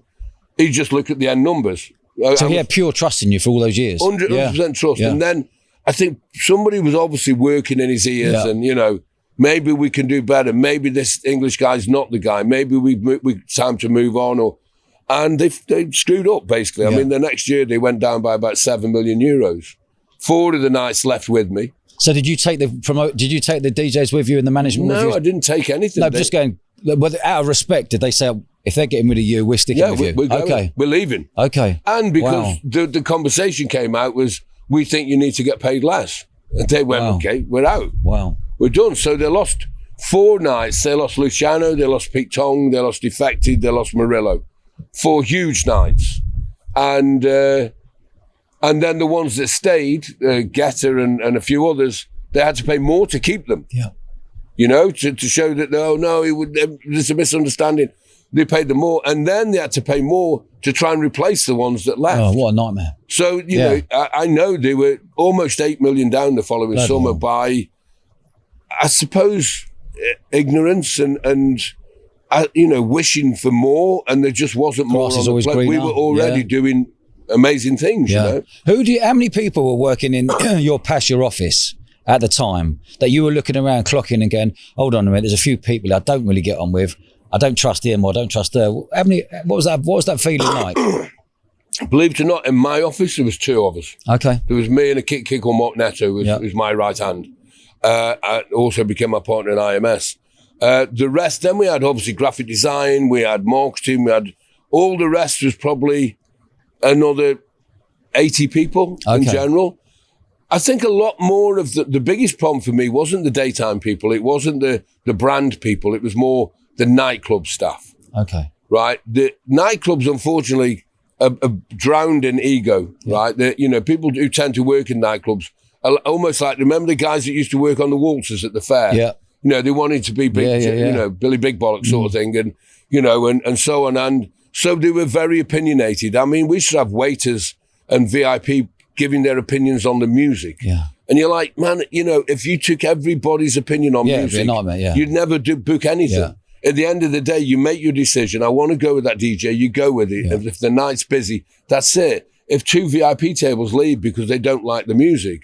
He just looked at the end numbers. So he had pure trust in you for all those years? 100% trust. Yeah. And then I think somebody was obviously working in his ears and, you know, maybe we can do better. Maybe this English guy's not the guy. Maybe it's time to move on. And they screwed up, basically. I mean, the next year they went down by about 7 million euros. 4 of the nights left with me. So did you take the DJs with you and the management with you? No, I didn't take anything. No, just going, out of respect, did they say, if they're getting rid of you, we're sticking with you? Okay. We're leaving. Okay. And because the conversation came out was, we think you need to get paid less. And they went, okay, we're out. Wow. We're done. So they lost 4 nights. They lost Luciano, they lost Pete Tong, they lost Defected, they lost Murillo. 4 huge nights. And then the ones that stayed, Guetta and a few others, they had to pay more to keep them. Yeah. you know, to show that, there's a misunderstanding. They paid them more, and then they had to pay more to try and replace the ones that left. Oh, what a nightmare. So, you know, I know they were almost 8 million down the following summer by, I suppose, ignorance and you know, wishing for more, and there just wasn't more on the plate. We were already doing amazing things, you know. How many people were working in your Pacha office at the time that you were looking around, clocking and going, hold on a minute, there's a few people I don't really get on with. I don't trust him or I don't trust her. What was that feeling like? Believe it or not, in my office, there was 2 of us. Okay. There was me and a kid called Mark Netto, who was my right hand. I also became my partner in IMS. The rest, then we had obviously graphic design, we had marketing, we had all the rest was probably another 80 people in general. I think a lot more of the biggest problem for me wasn't the daytime people. It wasn't the brand people. It was more the nightclub staff. Okay. Right. The nightclubs, unfortunately, are drowned in ego, right? You know, people who tend to work in nightclubs are almost like, remember the guys that used to work on the waltzers at the fair? Yeah. You know, they wanted to be big, you know, Billy Big Bollock sort of thing, and, you know, and so on. And so they were very opinionated. I mean, we should have waiters and VIP giving their opinions on the music. Yeah. And you're like, man, you know, if you took everybody's opinion on music, it'd be a nightmare, you'd never book anything. Yeah. At the end of the day, you make your decision. I want to go with that DJ, you go with it. Yeah. If the night's busy, that's it. If 2 VIP tables leave because they don't like the music,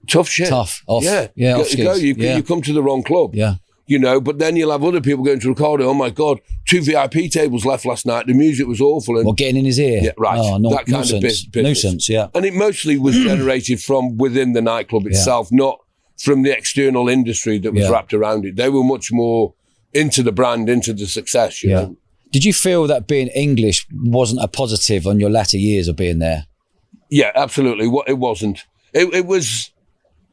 tough shit. Tough. Off. Yeah. You come to the wrong club. Yeah. You know, but then you'll have other people going to Ricardo, oh my God, 2 VIP tables left last night. The music was awful. And getting in his ear. Yeah, right. Oh, that kind of business. Nuisance, yeah. And it mostly was generated from within the nightclub itself, not from the external industry that was wrapped around it. They were much more into the brand, into the success, you know. Did you feel that being English wasn't a positive on your latter years of being there? Yeah, absolutely. It wasn't. It was...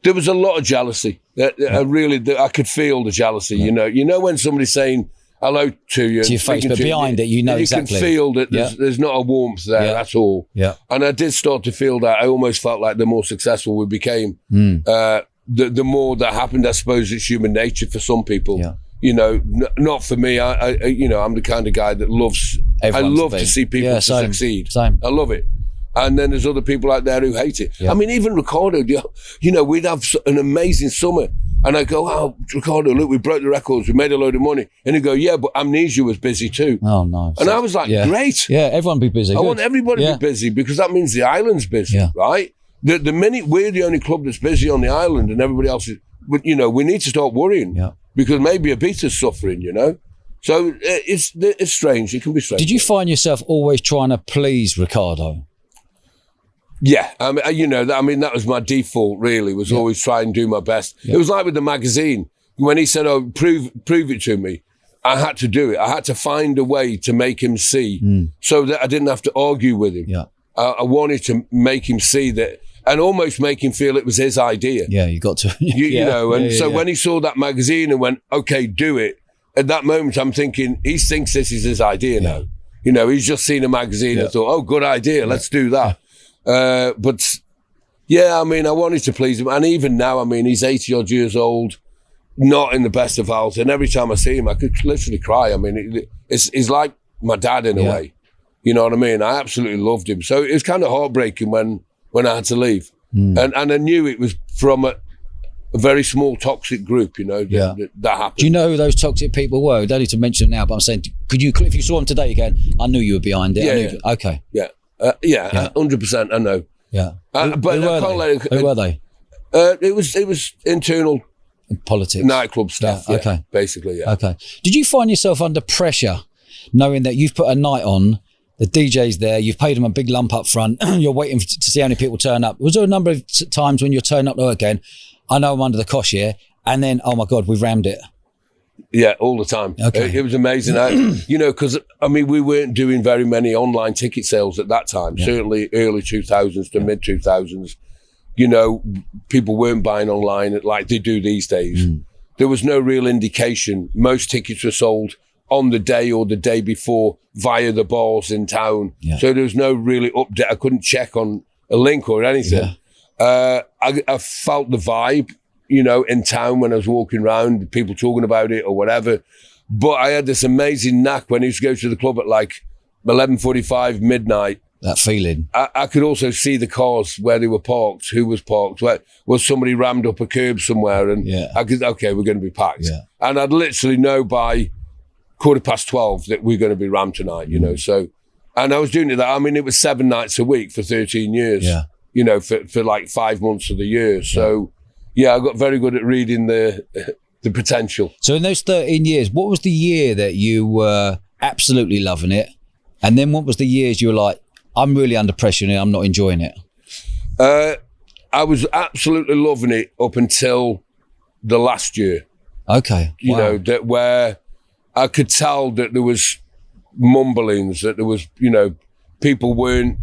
There was a lot of jealousy. I could feel the jealousy. You know when somebody's saying hello to you, to your face, but behind it, you know exactly. You can feel that there's not a warmth there at all. Yeah. And I did start to feel that. I almost felt like the more successful we became, the more that happened. I suppose it's human nature for some people. Yeah. You know, not for me. You know, I'm the kind of guy that loves. Everyone's I love to see people succeed. Same. I love it. And then there's other people out there who hate it. Yeah. I mean, even Ricardo, you know, we'd have an amazing summer. And I go, oh, Ricardo, look, we broke the records. We made a load of money. And he'd go, yeah, but Amnesia was busy too. Oh, no. And I was like, great. Yeah, everyone be busy. I want everybody to be busy because that means the island's busy, right? The minute we're the only club that's busy on the island and everybody else is, you know, we need to start worrying because maybe Ibiza's suffering, you know? So it's strange. It can be strange. Did you find yourself always trying to please Ricardo? Yeah, I mean, that was my default. Really, was always try and do my best. It was like with the magazine when he said, "Oh, prove it to me." I had to do it. I had to find a way to make him see, so that I didn't have to argue with him. Yeah, I wanted to make him see that, and almost make him feel it was his idea. Yeah, you got to. you know, and so when he saw that magazine and went, "Okay, do it," at that moment, I'm thinking he thinks this is his idea now. You know, he's just seen a magazine and thought, "Oh, good idea, let's do that." But yeah, I mean, I wanted to please him. And even now, I mean, he's 80 odd years old, not in the best of health. And every time I see him, I could literally cry. I mean, he's like my dad in a way. You know what I mean? I absolutely loved him. So it was kind of heartbreaking when I had to leave. And I knew it was from a very small toxic group, you know, that happened. Do you know who those toxic people were? We don't need to mention them now, but I'm saying, could you, if you saw them today again, I knew you were behind it. Okay. Yeah. 100%. I know. Yeah. But who were they? It was internal politics, nightclub stuff. Yeah, okay. Basically, yeah. Okay. Did you find yourself under pressure, knowing that you've put a night on, the DJ's there, you've paid them a big lump up front, you're waiting to see how many people turn up? Was there a number of times when you're turning up again, I know I'm under the cosh here, and then, oh my God, we've rammed it? Yeah, all the time. Okay. It was amazing. You know, because, I mean, we weren't doing very many online ticket sales at that time, certainly early 2000s to mid 2000s. You know, people weren't buying online like they do these days. There was no real indication. Most tickets were sold on the day or the day before via the bars in town. So there was no really update. I couldn't check on a link or anything. I felt the vibe. you know, in town when I was walking around, people talking about it or whatever. But I had this amazing knack when I used to go to the club at like 11:45, midnight. That feeling. I could also see the cars where they were parked, who was parked, where was somebody rammed up a curb somewhere, and I could, okay, we're going to be packed. Yeah. And I'd literally know by 12:15 that we're going to be rammed tonight, you know. So, and I was doing that. I mean, it was 7 nights a week for 13 years, you know, for like 5 months of the year. So, I got very good at reading the potential. So in those 13 years, what was the year that you were absolutely loving it? And then what was the years you were like, I'm really under pressure and I'm not enjoying it? I was absolutely loving it up until the last year. Okay. You know, that where I could tell that there was mumblings, that there was, you know, people weren't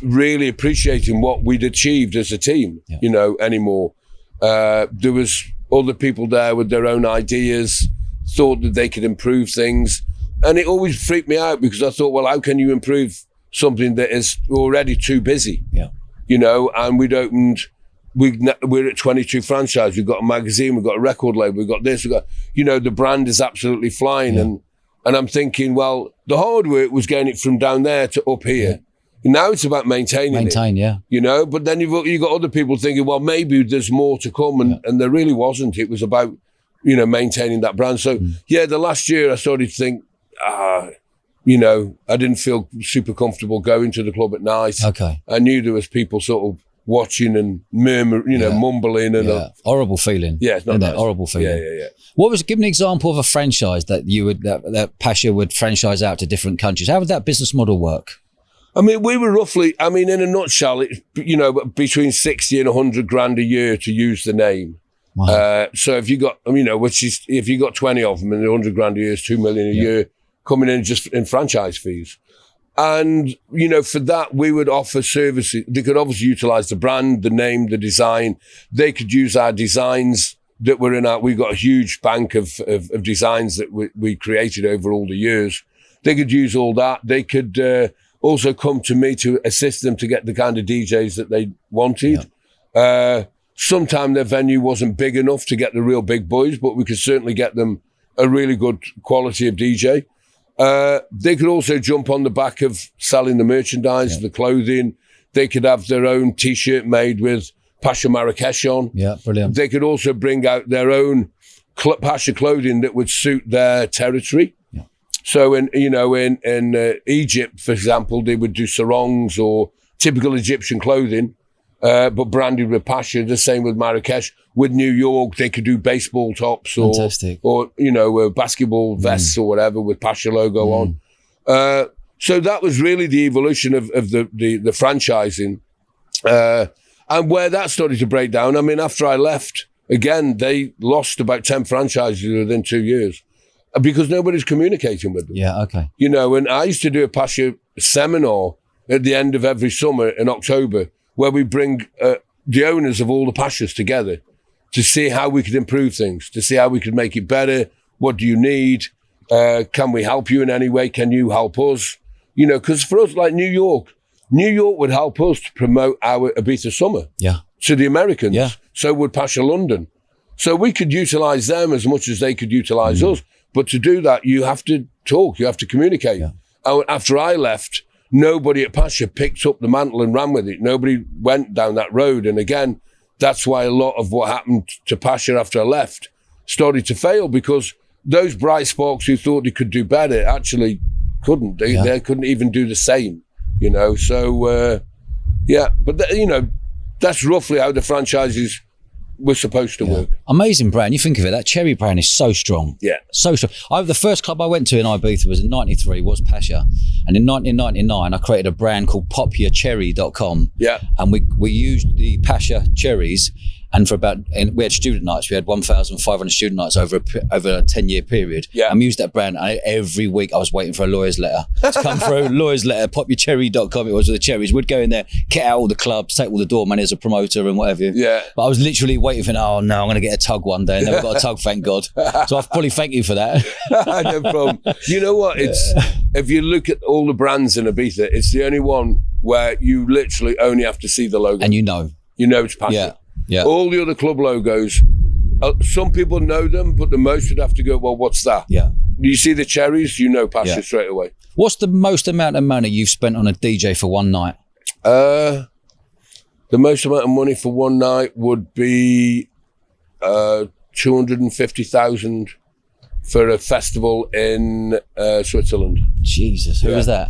really appreciating what we'd achieved as a team, you know, anymore. There was other people there with their own ideas, thought that they could improve things. And it always freaked me out because I thought, well, how can you improve something that is already too busy? Yeah. You know, and we're at 22 franchise. We've got a magazine, we've got a record label, we've got this, we've got, you know, the brand is absolutely flying. And I'm thinking, well, the hard work was getting it from down there to up here. Now it's about maintaining it. You know, but then you've got other people thinking, well, maybe there's more to come. And there really wasn't. It was about, you know, maintaining that brand. So, the last year I started to think, you know, I didn't feel super comfortable going to the club at night. Okay. I knew there was people sort of watching and murmuring, you know, mumbling and horrible feeling. Yeah, it's not nice. Horrible feeling. Yeah. What was, give me an example of a franchise that you would that Pacha would franchise out to different countries. How would that business model work? I mean, we were roughly, I mean, in a nutshell, it's, you know, between 60 and 100 grand a year to use the name. Wow. So if you got, you know, if you got 20 of them and 100 grand a year is 2 million a year coming in just in franchise fees. And, you know, for that, we would offer services. They could obviously utilize the brand, the name, the design. They could use our designs that were in we got a huge bank of designs that we created over all the years. They could use all that. They could also come to me to assist them to get the kind of DJs that they wanted. Sometimes their venue wasn't big enough to get the real big boys, but we could certainly get them a really good quality of DJ. They could also jump on the back of selling the merchandise, the clothing. They could have their own T-shirt made with Pacha Marrakesh on. Yeah, brilliant. They could also bring out their own Pacha clothing that would suit their territory. Yeah. So in Egypt, for example, they would do sarongs or typical Egyptian clothing, but branded with Pacha. The same with Marrakesh. With New York, they could do baseball tops or you know, basketball vests or whatever with Pacha logo on. So that was really the evolution of the franchising. And where that started to break down, I mean, after I left, again, they lost about 10 franchises within 2 years because nobody's communicating with them. Yeah, okay. You know, and I used to do a Pacha seminar at the end of every summer in October where we bring the owners of all the Pachas together to see how we could improve things, to see how we could make it better. What do you need? Can we help you in any way? Can you help us? You know, because for us, like New York would help us to promote our Ibiza summer to the Americans. Yeah. So would Pacha London. So we could utilize them as much as they could utilize us. But to do that, you have to talk, you have to communicate. Yeah. And after I left, nobody at Pacha picked up the mantle and ran with it. Nobody went down that road. And again, that's why a lot of what happened to Pacha after I left started to fail, because those bright sparks who thought they could do better actually couldn't. They couldn't even do the same, you know. So, you know, that's roughly how the franchises were supposed to work. Amazing brand. You think of it, that Cherry brand is so strong. Yeah. So strong. The first club I went to in Ibiza was in 93, was Pacha. And in 1999, I created a brand called popularcherry.com. Yeah. And we used the Pacha cherries. And we had student nights. We had 1,500 student nights over a 10-year period. Yeah. And we used that brand. And every week I was waiting for a lawyer's letter to come through. Lawyer's letter, popularcherry.com. It was with the cherries. We'd go in there, get out all the clubs, take all the doormen as a promoter and whatever. Yeah. But I was literally waiting for, oh no, I'm going to get a tug one day. And never got a tug, thank God. So I'll probably thank you for that. No problem. You know what? If you look at all the brands in Ibiza, it's the only one where you literally only have to see the logo. And you know. You know it's Pacha. Yeah. Yeah. All the other club logos, some people know them, but the most would have to go, well, what's that? Yeah. You see the cherries, you know Pacha straight away. What's the most amount of money you've spent on a DJ for one night? The most amount of money for one night would be 250,000 for a festival in Switzerland. Jesus, who was that?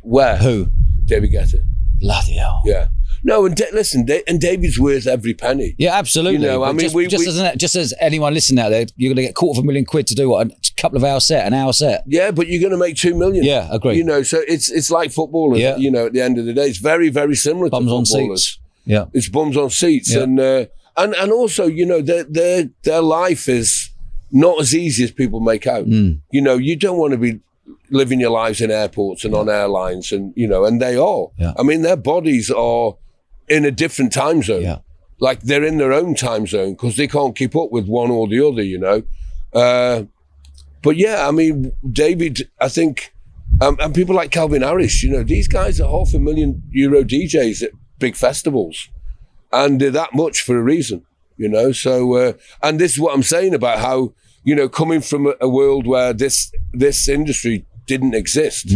Where? Who? David Guetta. Bloody hell. Yeah. No, and listen, and David's worth every penny. Yeah, absolutely. You know, I mean, just as anyone listening out there, you're going to get £250,000 to do what, a couple of hours set, an hour set. Yeah, but you're going to make 2 million. Yeah, agree. You know, so it's like footballers. Yeah. You know, at the end of the day, it's very, very similar Bums to on footballers. seats. Yeah, it's bums on seats, yeah. And also, you know, their life is not as easy as people make out. You know, you don't want to be living your lives in airports and on airlines, and you know, and they are. Yeah. I mean, their bodies are in a different time zone. Yeah. Like they're in their own time zone because they can't keep up with one or the other, you know. But yeah, I mean, David, I think, and people like Calvin Harris, you know, these guys are €500,000 DJs at big festivals, and they're that much for a reason, you know. So, and this is what I'm saying about how, you know, coming from a world where this industry didn't exist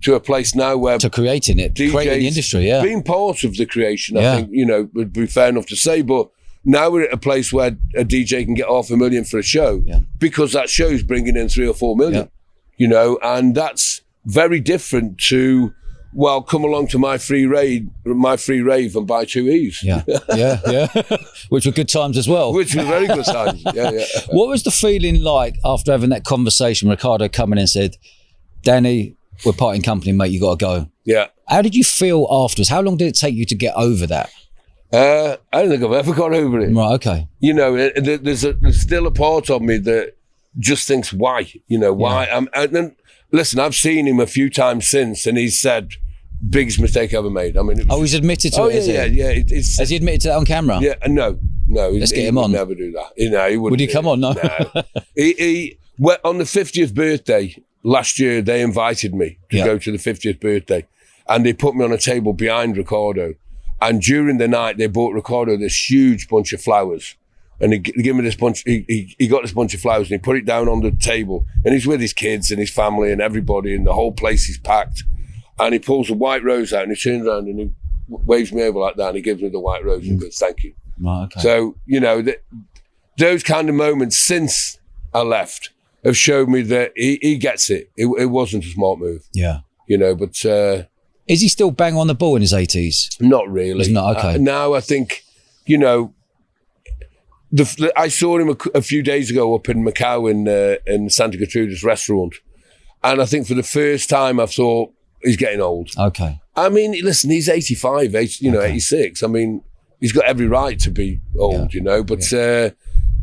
to a place now where to creating the industry, being part of the creation, I think, you know, would be fair enough to say. But now we're at a place where a DJ can get $500,000 for a show because that show's bringing in 3 or 4 million, you know, and that's very different to, well, come along to my free rave and buy 2 E's. Yeah. Which were good times as well. Which were very good times. Yeah. What was the feeling like after having that conversation? Ricardo coming in and said, Danny, we're parting company, mate, you got to go. Yeah. How did you feel afterwards? How long did it take you to get over that? I don't think I've ever got over it. Right, okay. You know, there's still a part of me that just thinks, why? You know, why? And then, listen, I've seen him a few times since, and he's said, biggest mistake I ever made. I mean, he's admitted to it, yeah. Has he admitted to that on camera? Yeah, no. Let's get him on. He would never do that. You know, he wouldn't. Would he come on? No. He on the 50th birthday last year, they invited me to go to the 50th birthday, and they put me on a table behind Ricardo. And during the night, they bought Ricardo this huge bunch of flowers. And he gave me this bunch, he got this bunch of flowers and he put it down on the table. And he's with his kids and his family and everybody, and the whole place is packed. And he pulls a white rose out and he turns around and he waves me over like that and he gives me the white rose and goes, thank you. Right, okay. So, you know, those kind of moments since I left have showed me that he gets it. It wasn't a smart move. Yeah. You know, but... is he still bang on the ball in his 80s? Not really. He's not, okay. Now I think, you know, I saw him a few days ago up in Macau in Santa Gertrudis restaurant. And I think for the first time I thought, he's getting old. Okay. I mean, listen, he's 85, 86. I mean, he's got every right to be old, you know, but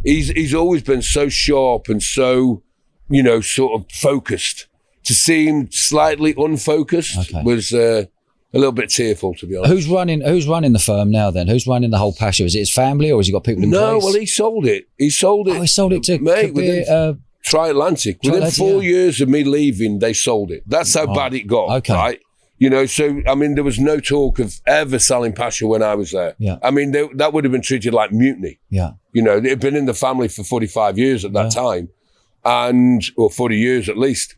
he's always been so sharp and so, you know, sort of focused. To see him slightly unfocused was a little bit tearful, to be honest. Who's running the firm now then? Who's running the whole Pacha? Is it his family or has he got people in place? No, well, he sold it. Oh, he sold it to mate, within Tri-Atlantic. Within 4 years of me leaving, they sold it. That's how bad it got, right? You know, so, I mean, there was no talk of ever selling Pacha when I was there. Yeah. I mean, that would have been treated like mutiny. Yeah. You know, it had been in the family for 45 years at that time, or 40 years at least.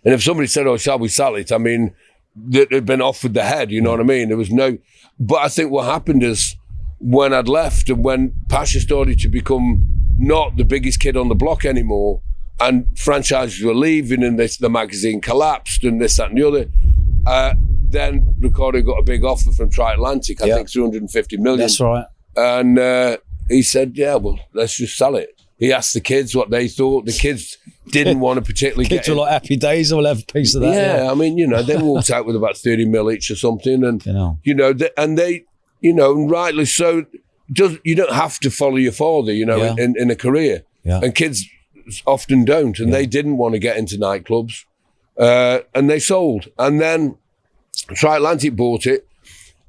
And if somebody said, oh, shall we sell it? I mean, it had been off with the head, you know what I mean? There was no... But I think what happened is when I'd left and when Pacha started to become not the biggest kid on the block anymore and franchises were leaving and the magazine collapsed and this, that and the other, then Ricardo got a big offer from Tri-Atlantic, I think 350 million. That's right. And he said, yeah, well, let's just sell it. He asked the kids what they thought. The kids didn't want to particularly kids were like happy days, we'll have a piece of that. Yeah, I mean, you know, they walked out with about 30 mil each or something. And, you know, they, you know, and rightly so, you don't have to follow your father, you know, in a career. Yeah. And kids often don't. And they didn't want to get into nightclubs. And they sold. And then Tri-Atlantic bought it.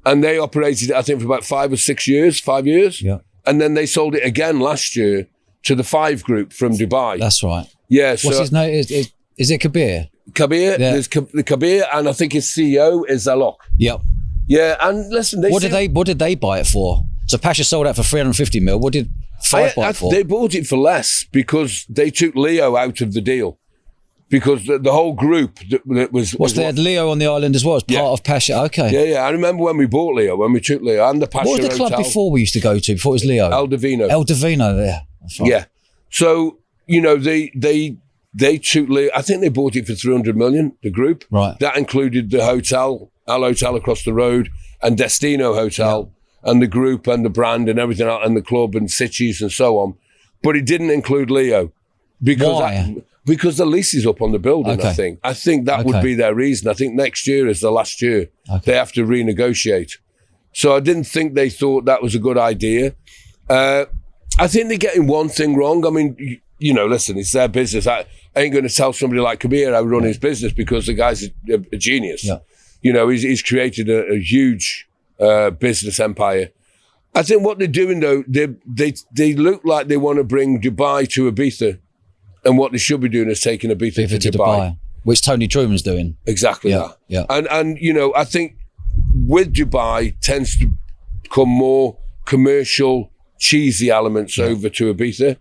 And they operated it, I think, for about 5 years. Yeah. And then they sold it again last year to the Five Group from Dubai. That's right. Yeah. What's his name? Is it Kabir? Kabir. Yeah. There's the Kabir, and I think his CEO is Alok. Yep. Yeah, and listen, what did they buy it for? So Pacha sold out for 350 mil. What did Five buy for? They bought it for less because they took Leo out of the deal. Because the whole group that was... They had Leo on the island as well as part of Pacha? Okay. Yeah. I remember when we bought Leo, when we took Leo and the Pacha What was the club before we used to go to, before it was Leo? El Divino. El Divino, there. That's right. Yeah. So, you know, they took Leo... I think they bought it for 300 million, the group. Right. That included the hotel, Al Hotel across the road, and Destino Hotel, and the group and the brand and everything else, and the club and Sitges and so on. But it didn't include Leo. Because the lease is up on the building, Okay. I think that would be their reason. I think next year is the last year. They have to renegotiate. So I didn't think they thought that was a good idea. I think they're getting one thing wrong. I mean, you know, listen, it's their business. I ain't going to tell somebody like Kabir how to run his business because the guy's a genius. Yeah. You know, he's created a huge business empire. I think what they're doing, though, they look like they want to bring Dubai to Ibiza. And what they should be doing is taking Ibiza to Dubai. Which Tony Truman's doing. Exactly that. Yeah. And you know, I think with Dubai tends to come more commercial, cheesy elements over to Ibiza.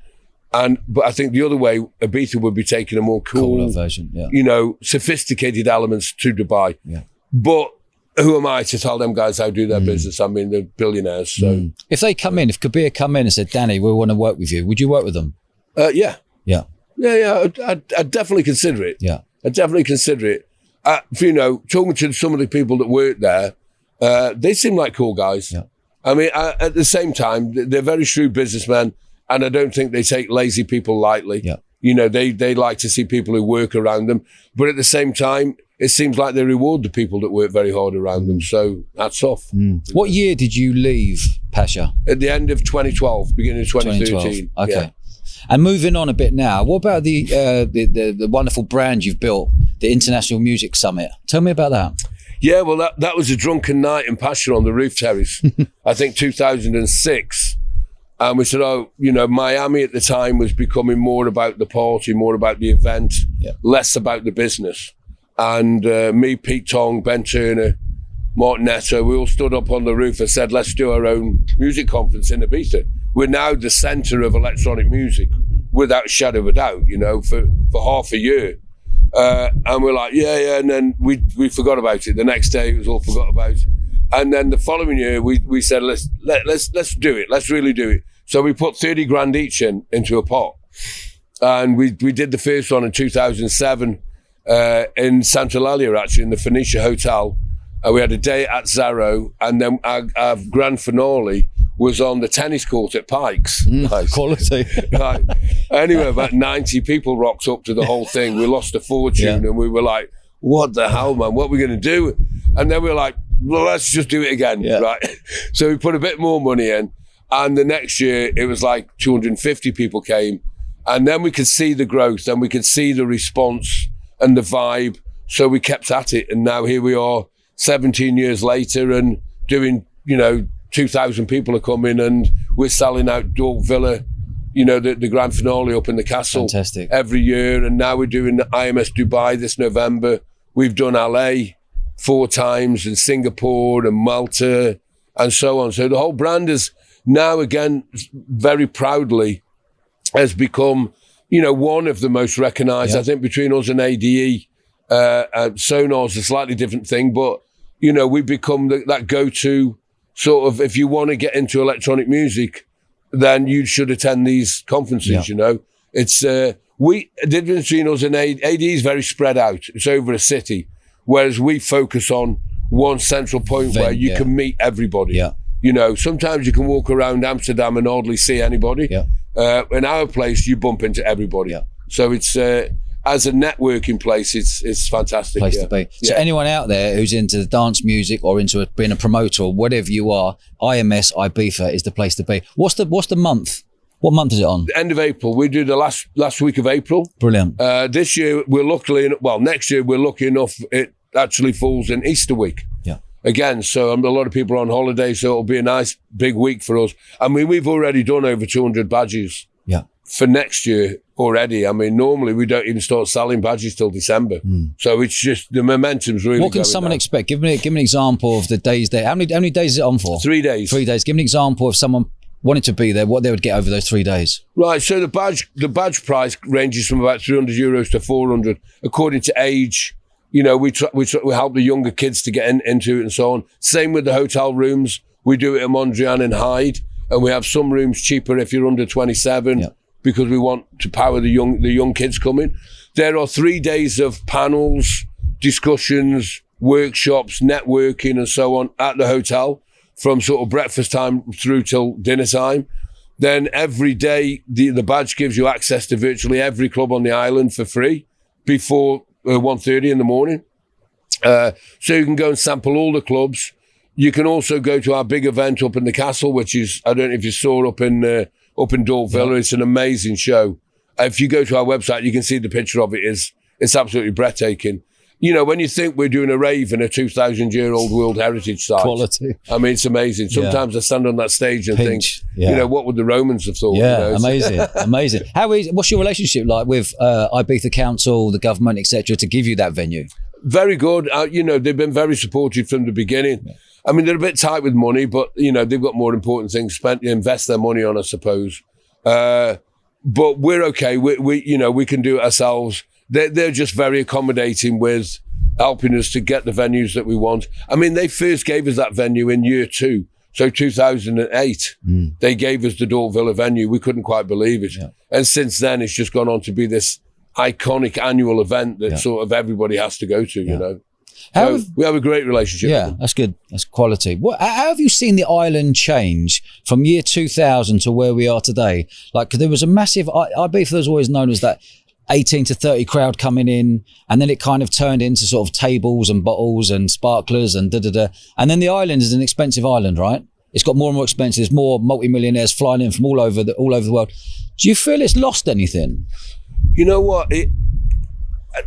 But I think the other way, Ibiza would be taking a more cool version, you know, sophisticated elements to Dubai. Yeah. But who am I to tell them guys how to do their business? I mean, they're billionaires. So if they come in, if Kabir come in and said, Danny, we want to work with you, would you work with them? Yeah. Yeah. Yeah, I'd definitely consider it. Yeah. I'd definitely consider it. You know, talking to some of the people that work there, they seem like cool guys. Yeah. I mean, at the same time, they're very shrewd businessmen, and I don't think they take lazy people lightly. Yeah. You know, they like to see people who work around them. But at the same time, it seems like they reward the people that work very hard around them. So hats off. What year did you leave Pacha? At the end of 2012, beginning of 2013. Okay. Yeah. And moving on a bit now, what about the wonderful brand you've built, the International Music Summit? Tell me about that. Yeah, well, that was a drunken night in Pacha on the roof terrace, I think 2006. And we said, you know, Miami at the time was becoming more about the party, more about the event, less about the business. And me, Pete Tong, Ben Turner, Martin Netter, we all stood up on the roof and said, let's do our own music conference in Ibiza. We're now the centre of electronic music, without a shadow of a doubt, you know, for half a year. And we're like, yeah. And then we forgot about it. The next day it was all forgot about. And then the following year we said, let's do it. Let's really do it. So we put 30 grand each into a pot. And we did the first one in 2007 in Santa Eulalia, actually, in the Phoenicia Hotel. We had a day at Zarro, and then our grand finale was on the tennis court at Pikes. Nice. Quality. Right. Anyway, about 90 people rocked up to the whole thing. We lost a fortune, and we were like, what the hell, man? What are we going to do? And then we were like, well, let's just do it again, right? So we put a bit more money in, and the next year it was like 250 people came, and then we could see the growth, and we could see the response and the vibe, so we kept at it, and now here we are 17 years later and doing, you know, 2,000 people are coming, and we're selling out Dork Villa, you know, the grand finale up in the castle. Fantastic. Every year. And now we're doing the IMS Dubai this November. We've done LA 4 times, and Singapore and Malta and so on. So the whole brand is now, again, very proudly has become, you know, one of the most recognised. I think between us and ADE, Sonar's a slightly different thing, but, you know, we've become that go-to sort of, if you want to get into electronic music, then you should attend these conferences, you know. It's, the difference between us and AD is very spread out. It's over a city, whereas we focus on one central point where you can meet everybody. Yeah. You know, sometimes you can walk around Amsterdam and hardly see anybody. Yeah. In our place, you bump into everybody. Yeah. So it's, as a networking place, it's fantastic. Place to be. So anyone out there who's into dance music or into being a promoter or whatever you are, IMS Ibiza is the place to be. What's the month? What month is it on? The end of April. We do the last week of April. Brilliant. This year next year we're lucky enough it actually falls in Easter week. Yeah. Again, so a lot of people are on holiday, so it'll be a nice big week for us. I mean, we've already done over 200 badges. Yeah. for next year already. I mean, normally we don't even start selling badges till December. So it's just, the momentum's really What can someone expect? Give me an example of the days there. How many days is it on for? 3 days. 3 days. Give me an example of someone wanted to be there, what they would get over those 3 days. Right, so the badge price ranges from about €300 to 400 according to age. You know, we help the younger kids to get into it and so on. Same with the hotel rooms. We do it at Mondrian and Hyde, and we have some rooms cheaper if you're under 27 because we want to power the young kids coming. There are 3 days of panels, discussions, workshops, networking and so on at the hotel from sort of breakfast time through till dinner time. Then every day, the badge gives you access to virtually every club on the island for free before 1:30 in the morning. So you can go and sample all the clubs. You can also go to our big event up in the castle, which is, I don't know if you saw up in Dalt Villa. It's an amazing show. If you go to our website, you can see the picture of it. It's absolutely breathtaking. You know, when you think we're doing a rave in a 2,000-year-old World Heritage Site. Quality. I mean, it's amazing. Sometimes I stand on that stage and think, you know, what would the Romans have thought? Yeah, you know? amazing, amazing. What's your relationship like with Ibiza Council, the government, etc., to give you that venue? Very good. You know, they've been very supportive from the beginning. Yeah. I mean, they're a bit tight with money, but, you know, they've got more important things to invest their money on, I suppose. But we're okay. We can do it ourselves. They're just very accommodating with helping us to get the venues that we want. I mean, they first gave us that venue in year 2. So 2008, they gave us the Dalt Villa venue. We couldn't quite believe it. Yeah. And since then, it's just gone on to be this iconic annual event that sort of everybody has to go to, you know. So we have a great relationship with them. That's good. That's quality. How have you seen the island change from year 2000 to where we are today? Like, 'cause there was a massive, Ibiza was always known as that 18 to 30 crowd coming in, and then it kind of turned into sort of tables and bottles and sparklers and da-da-da. And then the island is an expensive island, right? It's got more and more expensive. There's more multi-millionaires flying in from all over the world. Do you feel it's lost anything? You know what?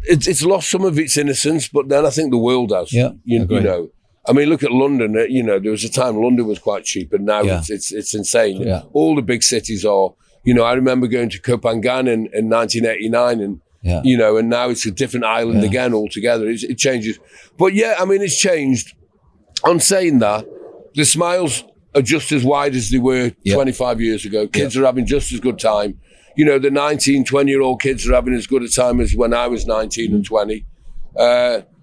It's lost some of its innocence, but then I think the world has. Yeah, you know. I mean, look at London. You know, there was a time London was quite cheap, and now it's insane. Yeah. All the big cities are. You know, I remember going to Copenhagen in 1989, and you know, and now it's a different island again altogether. It changes, but yeah, I mean, it's changed. On saying that, the smiles are just as wide as they were 25 years ago. Kids are having just as good time. You know, the 19, 20-year-old kids are having as good a time as when I was 19 and 20.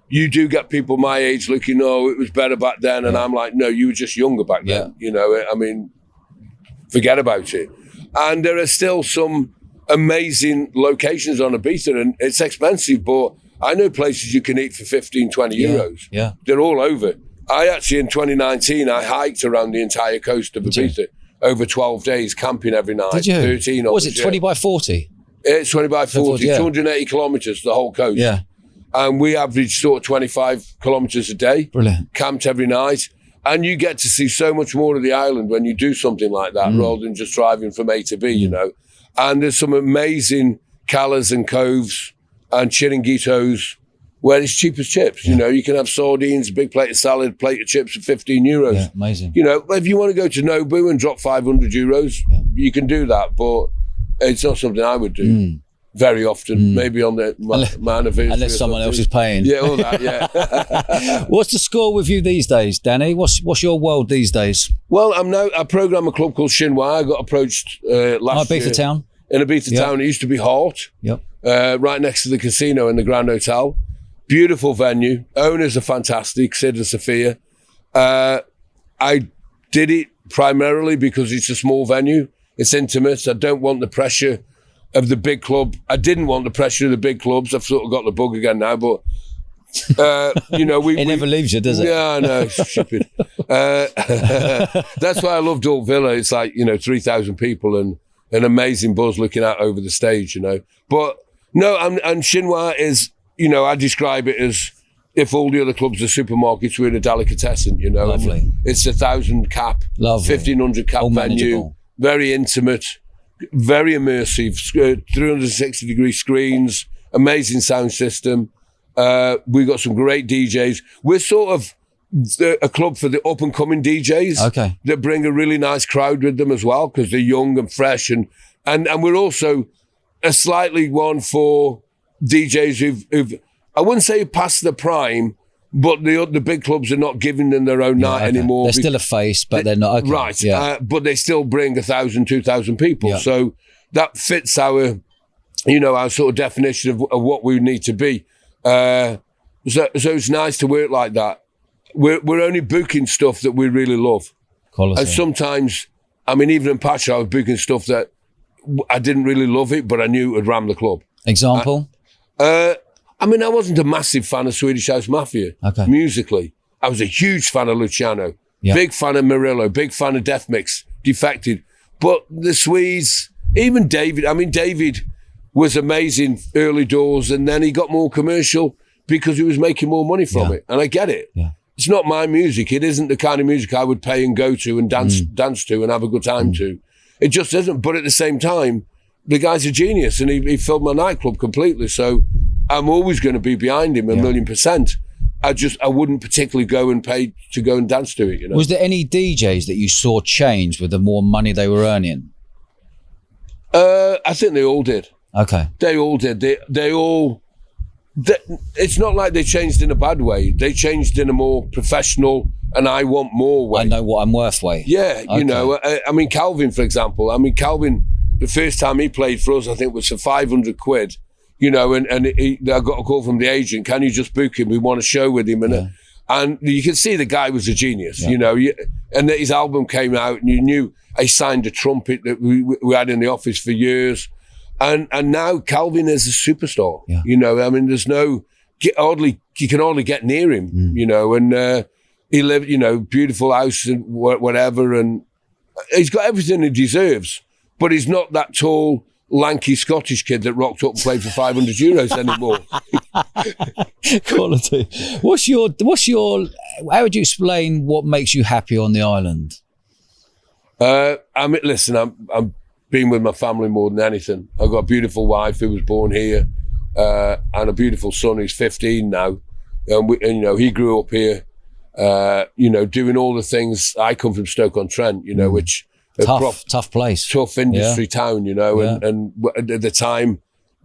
You do get people my age looking, oh, it was better back then. And I'm like, no, you were just younger back then. You know, I mean, forget about it. And there are still some amazing locations on Ibiza, and it's expensive, but I know places you can eat for 15, 20 euros. Yeah. They're all over. I actually, in 2019, I hiked around the entire coast of Ibiza. Over 12 days, camping every night. Did you? 13 what was it, 20 by 40? It's 20 by 40, 280 kilometres, the whole coast. Yeah. And we averaged sort of 25 kilometres a day. Brilliant. Camped every night. And you get to see so much more of the island when you do something like that, rather than just driving from A to B, you know. And there's some amazing calas and coves and chiringuitos where it's cheap as chips. You know, you can have sardines, a big plate of salad, plate of chips for 15 euros. Yeah, amazing. You know, if you want to go to Nobu and drop 500 euros, you can do that, but it's not something I would do very often. Maybe on my anniversary. Unless someone else is paying. Yeah, all that, yeah. What's the score with you these days, Danny? What's your world these days? Well, I program a club called Chinois. I got approached last year. Ibiza Town? In Ibiza Town. It used to be Hart. Yep. Right next to the casino and the Grand Hotel. Beautiful venue. Owners are fantastic, Sid and Sophia. I did it primarily because it's a small venue. It's intimate. I don't want the pressure of the big club. I didn't want the pressure of the big clubs. I've sort of got the bug again now, but you know, it never leaves you, does it? Yeah, I know. It's stupid. That's why I love Dalt Villa. It's like, you know, 3,000 people and an amazing buzz looking out over the stage, you know. But no, and Chinois is, you know, I describe it as if all the other clubs are supermarkets, we're a delicatessen, you know. Lovely. It's 1,000 cap, 1,500 cap venue, very intimate, very immersive, 360-degree screens, amazing sound system. We've got some great DJs. We're sort of a club for the up-and-coming DJs that bring a really nice crowd with them as well, because they're young and fresh and And we're also a slightly one for DJs who've I wouldn't say past the prime, but the big clubs are not giving them their own night anymore. They're still a face, but they're not. Okay. Right. Yeah. But they still bring 1,000, 2,000 people. Yeah. So that fits our, our sort of definition of what we need to be. So it's nice to work like that. We're only booking stuff that we really love. Quality. And sometimes, even in Pacha, I was booking stuff that I didn't really love it, but I knew it would ram the club. Example? I wasn't a massive fan of Swedish House Mafia musically. I was a huge fan of Luciano, big fan of Murillo, big fan of Death Mix, Defected. But the Swedes, even David, David was amazing early doors, and then he got more commercial because he was making more money from it. And I get it. Yeah. It's not my music. It isn't the kind of music I would pay and go to and dance to and have a good time to. It just isn't. But at the same time, the guy's a genius, and he filled my nightclub completely. So I'm always going to be behind him 1,000,000%. I wouldn't particularly go and pay to go and dance to it. Was there any DJs that you saw change with the more money they were earning? I think they all did. Okay. They all did. They all. It's not like they changed in a bad way. They changed in a more professional and I want more way. I know what I'm worth way. Yeah, Calvin, for example. Calvin, the first time he played for us, I think was for 500 quid. I got a call from the agent. Can you just book him? We want a show with him, and you can see the guy was a genius. And his album came out, and you knew he signed a trumpet that we had in the office for years. And now Calvin is a superstar. Yeah. There's no you can hardly get near him. And he lived, beautiful house and whatever, and he's got everything he deserves. But he's not that tall, lanky Scottish kid that rocked up and played for €500 anymore. Quality. How would you explain what makes you happy on the island? Listen, I'm been with my family more than anything. I've got a beautiful wife who was born here, and a beautiful son who's 15 now. And he grew up here, doing all the things. I come from Stoke-on-Trent, which tough place, tough industry town, and at the time,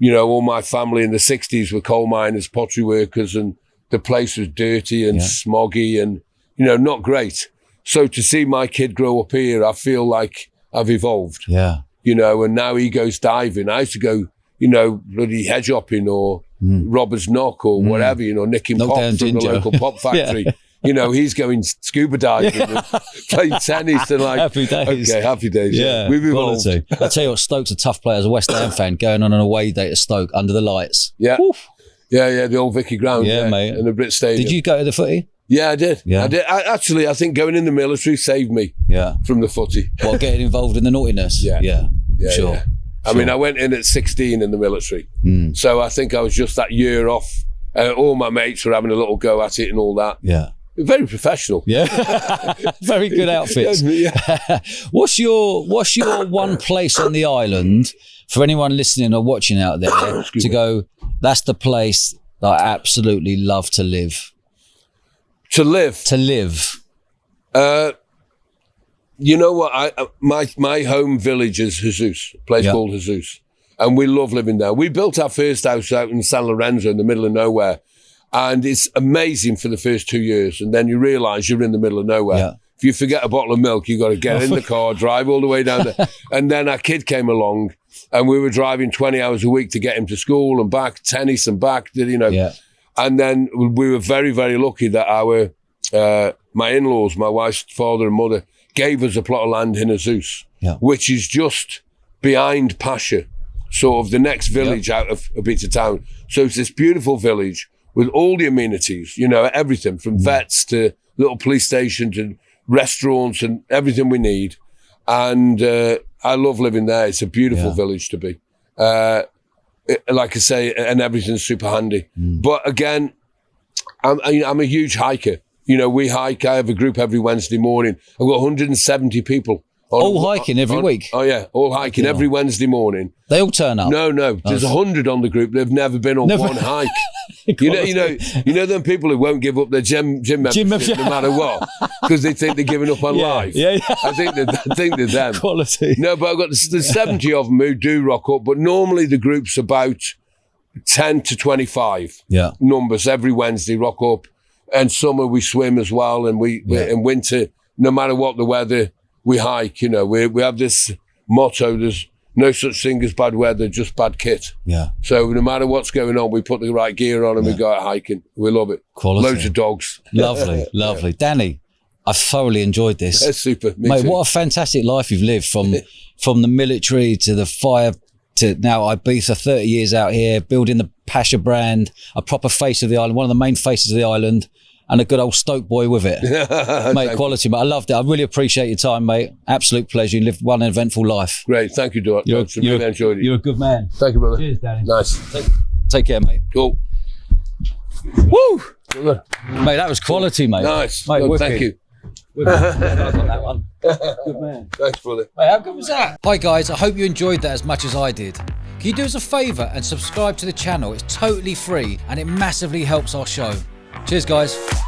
all my family in the 60s were coal miners, pottery workers, and the place was dirty and smoggy and, not great. So to see my kid grow up here, I feel like I've evolved. Yeah. And now he goes diving. I used to go, bloody hedge hopping or robber's knock or whatever, nicking pop from the local pop factory. He's going scuba diving and playing tennis and happy days. Okay, happy days. Yeah, we've evolved. I tell you what, Stoke's a tough player as a West Ham fan, going on an away day to Stoke under the lights. Yeah. Oof. Yeah, the old Vicky ground. Yeah, mate. In the Brit Stadium. Did you go to the footy? Yeah, I did. Yeah. I did. I think going in the military saved me from the footy. What, getting involved in the naughtiness? Yeah, sure. Yeah. I went in at 16 in the military. So I think I was just that year off. All my mates were having a little go at it and all that. Yeah. Very professional. Yeah. Very good outfits. Yeah. What's your one place on the island for anyone listening or watching out there to go, that's the place that I absolutely love to live? To live? To live. You know what? My home village is Jesus, a place called Jesus. And we love living there. We built our first house out in San Lorenzo in the middle of nowhere. And it's amazing for the first 2 years. And then you realise you're in the middle of nowhere. Yeah. If you forget a bottle of milk, you got to get in the car, drive all the way down there. And then our kid came along and we were driving 20 hours a week to get him to school and back, tennis and back, Yeah. And then we were very, very lucky that my in-laws, my wife's father and mother, gave us a plot of land in Jesus, which is just behind Pacha, sort of the next village out of Ibiza town. So it's this beautiful village with all the amenities, everything from vets to little police station to restaurants and everything we need. And I love living there. It's a beautiful village to be. Like I say, and everything's super handy. But again, I'm a huge hiker. We hike. I have a group every Wednesday morning. I've got 170 people All hiking every week? Oh yeah, all hiking every Wednesday morning. They all turn up? No, there's 100 on the group. They've never been on one hike. you know them people who won't give up their gym membership no matter what, because they think they're giving up on life. Yeah. I think they're them. Quality. No, but there's 70 of them who do rock up, but normally the group's about 10 to 25 numbers every Wednesday rock up. And summer we swim as well, and in winter, no matter what the weather, we hike. You know, we have this motto: there's no such thing as bad weather, just bad kit. Yeah. So no matter what's going on, we put the right gear on and we go out hiking. We love it. Quality. Loads of dogs. Lovely. Danny, I thoroughly enjoyed this. That's super. Mate, too. What a fantastic life you've lived from the military to the fire to now Ibiza, 30 years out here, building the Pacha brand, a proper face of the island, one of the main faces of the island, and a good old Stoke boy with it. Mate, quality, mate. I loved it. I really appreciate your time, mate. Absolute pleasure. You lived one eventful life. Great. Thank you, Doc. Really enjoyed it. You're a good man. Thank you, brother. Cheers, Danny. Nice. Take care, mate. Cool. Woo! Mate, that was quality, mate. Nice. Mate, good, thank you. On that one. Good man. Thanks, brother. Mate, how good was that? Hi, guys. I hope you enjoyed that as much as I did. Can you do us a favour and subscribe to the channel? It's totally free and it massively helps our show. Cheers, guys.